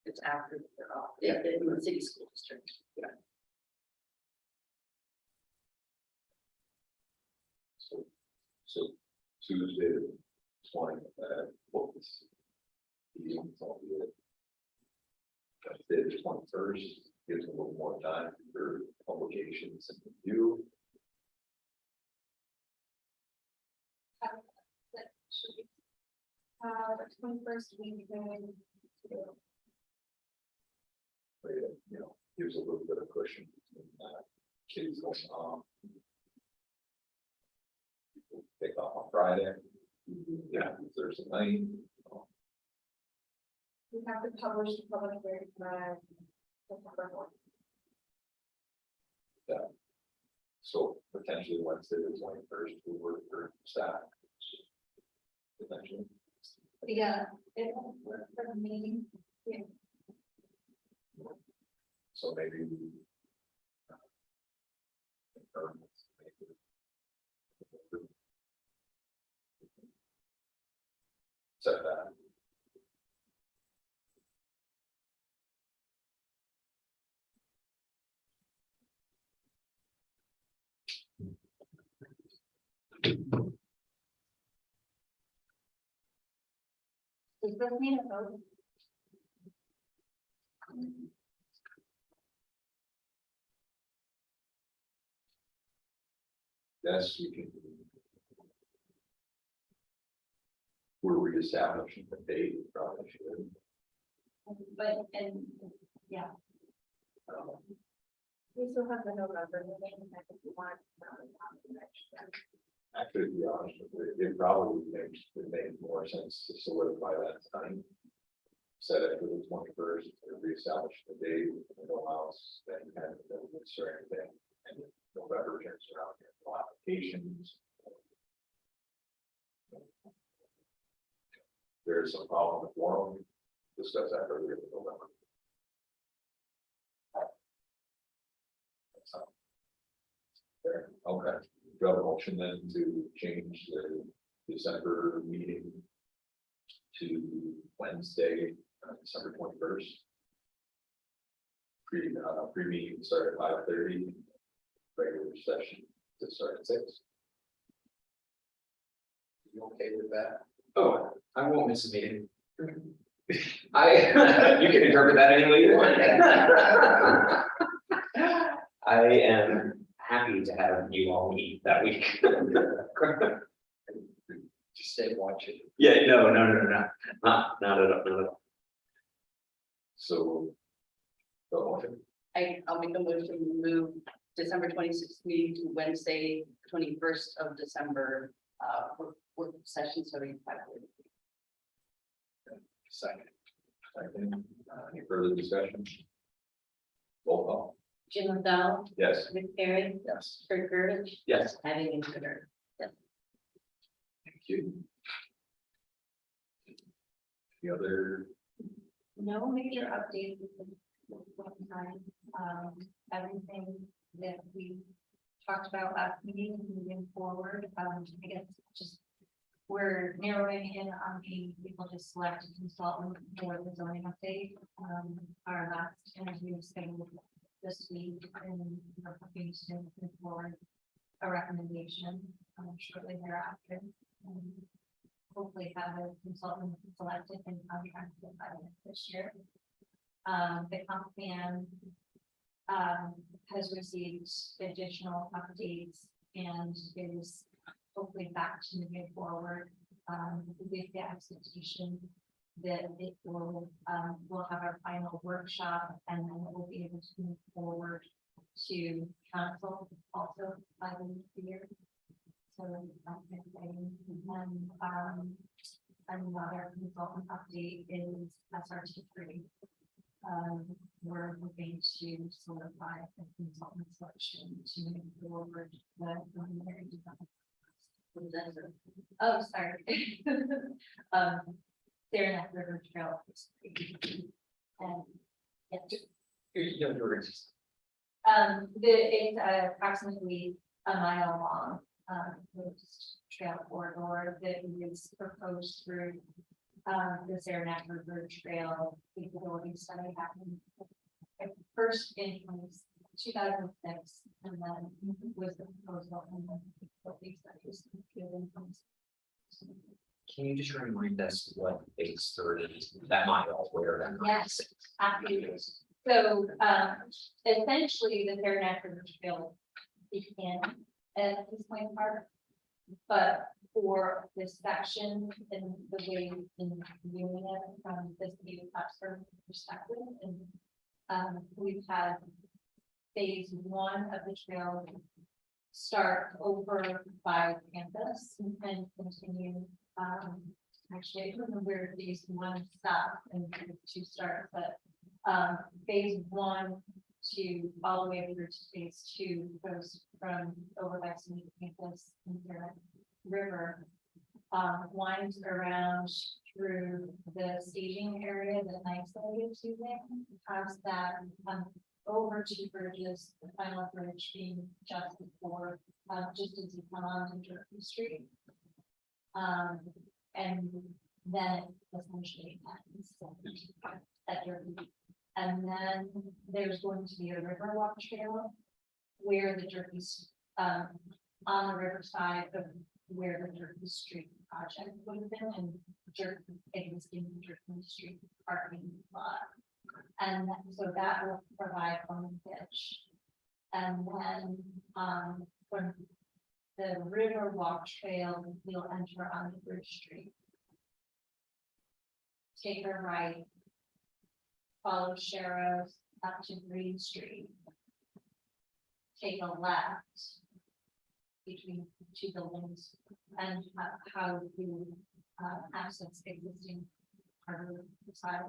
It's after they're off. Yeah, they're in the city school district.
so Tuesday, 20, focus. Thursday, the 21st, gives a little more time for publications and review.
The 21st week.
But, gives a little bit of cushion between kids going on. People Take off on Friday, yeah, Thursday night.
We have to publish the public hearing by September 4th.
So potentially Wednesday, the 21st, will work for staff. Potentially.
yeah, it won't work for the meeting. Yeah.
So maybe. setback.
Does this need a vote?
Yes, we can. We're reestablishing the date, we probably should.
But, and, yeah,
We still have the November meeting, if you want.
Actually, to be honest, it probably makes more sense to solidify that time. Set it for the 21st, reestablish the date, and allow us then kind of start anything, and if November turns around, no applications. There's some problem with forum, discuss that earlier in November. So, there, okay, do you have a motion then to change the December meeting to Wednesday, December 21st? Pre-meeting start at 5:30, regular session to start at 6.
You okay with that?
Oh, I won't miss a meeting. You can interpret that any way you want. I am happy to have you all meet that week.
Just stay watching.
Yeah, no, not at all.
So. The motion,
I'll make a motion to move December 26th meeting to Wednesday, 21st of December, work session, so we.
Second.
second, any further discussion? Roll call,
Jim McDonald,
yes.
Rick Perry,
Yes.
Kurt Girich,
Yes.
Abby Winter.
Thank you. The other,
No major updates at this point in time. Everything that we talked about last meeting, moving forward, I guess just we're narrowing in on being able to select a consultant for the zoning update. Our last interview is scheduled this week, and we're hoping to move forward a recommendation shortly thereafter. Hopefully have a consultant selected and contracted by the end of this year. The comp plan has received additional updates and is hopefully back to moving forward with the expectation that it will we'll have our final workshop and then we'll be able to move forward to council also by the end of the year. So that's exciting. And another consultant update is SRT3. We're hoping to solidify the consultant selection to move forward the preliminary development. Oh, sorry. Saranac River Trail. And it's approximately a mile long, trail corridor that is proposed through the Saranac River Trail feasibility study happened first in 2006, and then was the proposal and then the feasibility studies.
Can you just remind us what phase 3 is? That mile where that.
Yes. Absolutely. So essentially the Saranac River Trail began at this point park, but for this section and the way in viewing it from this view platform perspective, and we've had phase 1 of the trail start over by campus and continue. Actually, I don't know where phase 1 stopped and phase 2 starts, but phase 1 to all the way through to phase 2 goes from over by Smith campus and river, winds around through the staging area that NYSA is using, past that, over to bridges, the final bridge being just before, just as you come on to Turkey Street. And then it essentially ends at your feet. And then there's going to be a river walk trail where the Jerky's, on the riverside of where the Jerky Street project would have been, and Jerky, existing Jerky Street parking lot. And so that will provide from the ditch. And then, from the river walk trail, you'll enter onto Bridge Street. Take a right. Follow Sharrows up to Green Street. Take a left. Between two buildings and how you access existing part of the side.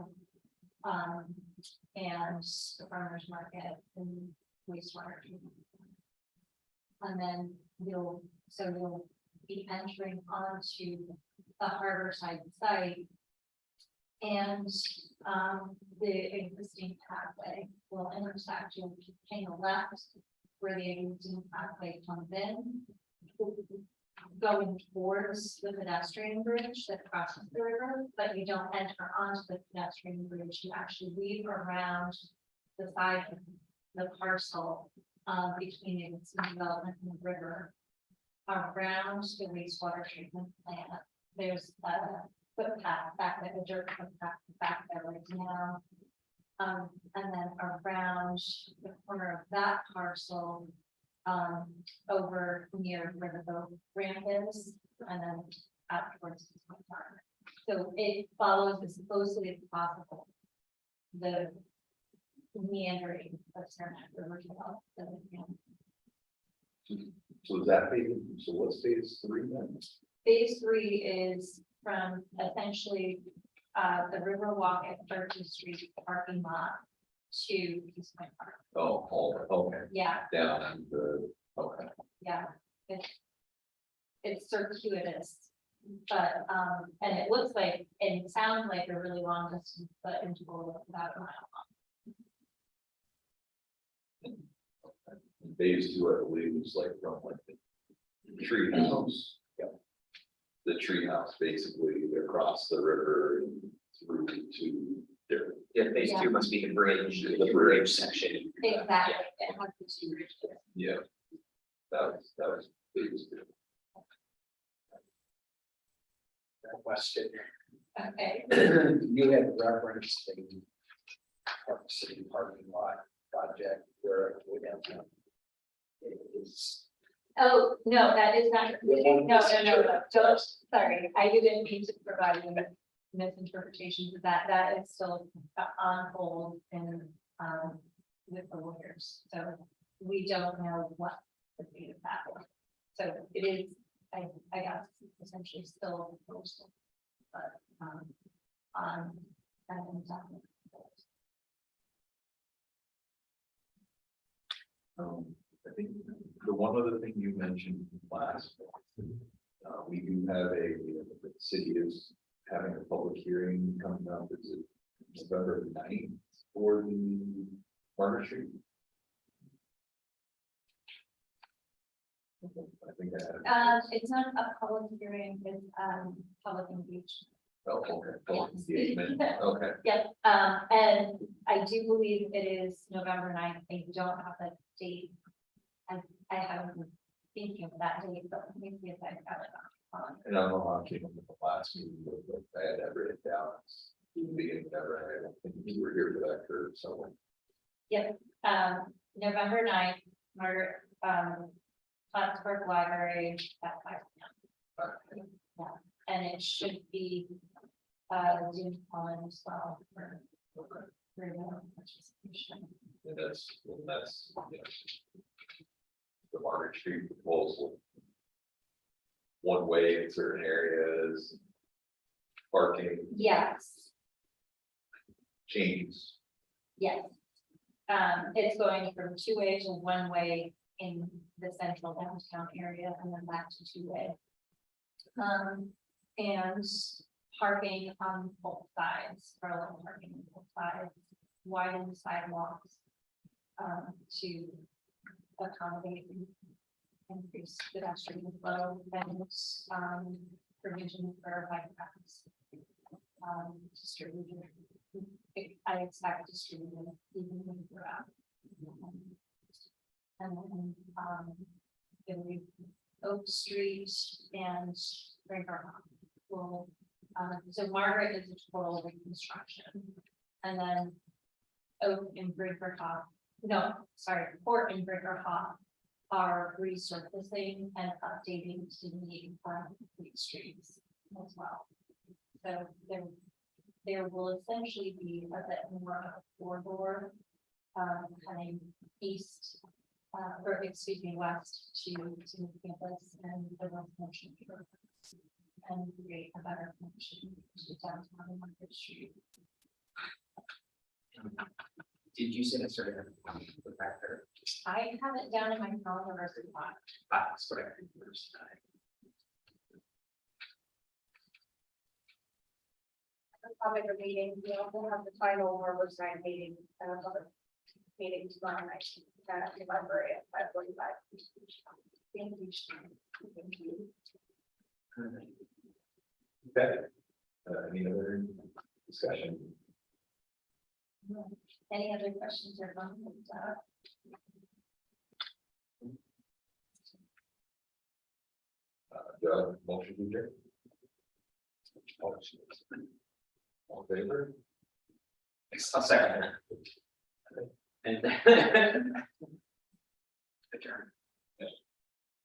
And the farmer's market and wastewater treatment. And then you'll be entering onto the harbor side site. And the existing pathway will intersect, you'll take a left where the existing pathway comes in. Going towards the pedestrian bridge that crosses the river, but you don't enter onto the pedestrian bridge, you actually weave around the side of the parcel. Between the existing development and the river. Around the wastewater treatment plant, there's a footpath back there, a dirt footpath back there right now. And then around the corner of that parcel, over near where the boat ramp is, and then out towards the farm. So it follows as closely as possible the meandering of Saranac River Trail.
So is that phase, so what's phase 3 then?
Phase 3 is from essentially the Riverwalk at 13th Street parking lot to East Point Park.
Oh, okay,
Yeah,
down and the, okay.
yeah, it's circuitous. But and it looks like, and it sounds like a really long distance, but in total about a mile long.
Phase 2, I believe, is like from like the tree house. Yeah. The tree house, basically, across the river and through to there.
Yeah, phase
Yeah.
2 must be the bridge,
The
the bridge section.
Exactly, it has the two bridges.
Yeah. That was phase 2.
That question.
Okay,
You had referenced the Park City parking lot project where it would have. It is.
oh, no, that is not, no, don't, sorry, I didn't mean to provide you with misinterpretations of that, that is still on hold and, with the lawyers, so we don't know what the date of that was. So it is, I guess, essentially still a proposal, but, that is definitely.
I think the one other thing you mentioned last, we do have the city is having a public hearing coming up, is it November 9th for the Market Street? I think I had.
It's not a public hearing, it's, public engagement.
Oh, okay. Public engagement. Okay,
Yep, and I do believe it is November 9th. I don't have the date. I haven't been thinking of that date, but maybe if I have it on.
and I don't know how I came up with the last meeting, but I had that written down. Beginning November, I don't think you were here for that, Kurt, so.
Yep, November 9th, Margaret, Plattsburgh Library at 5 p.m. Yeah, and it should be, Zoom on as well for remote participation.
And that's, you know, the Market Street proposal. One way in certain areas. Parking
Yes,
changes.
yes. It's going from 2-way to 1-way in the central downtown area and then back to 2-way. And parking on both sides, parallel parking on both sides, widen sidewalks. To accommodate increased pedestrian flow and provision for bike paths. Distributed. I expect distributed evenly throughout. And then, the Oak Street and Brinker will, so Margaret is a total reconstruction. And then Oak and Brinker Port and Brinker are resurfacing and updating to meet complete streets as well. So there will essentially be a bit more of a corridor, coming east, or excuse me, west to the campus and the west motion. And create a better connection to downtown and Market Street.
Did you say that sort of the factor?
I have it down in my calendar as a thought.
That's what I heard first.
Topic of meeting, we also have the final Riverside meeting, meeting tomorrow night, at the library at 5:45. Thank you. Thank you.
Okay. Any other discussion?
Any other questions or comments?
Do I have a motion to adjourn? All in favor?
I'll second that. And adjourn.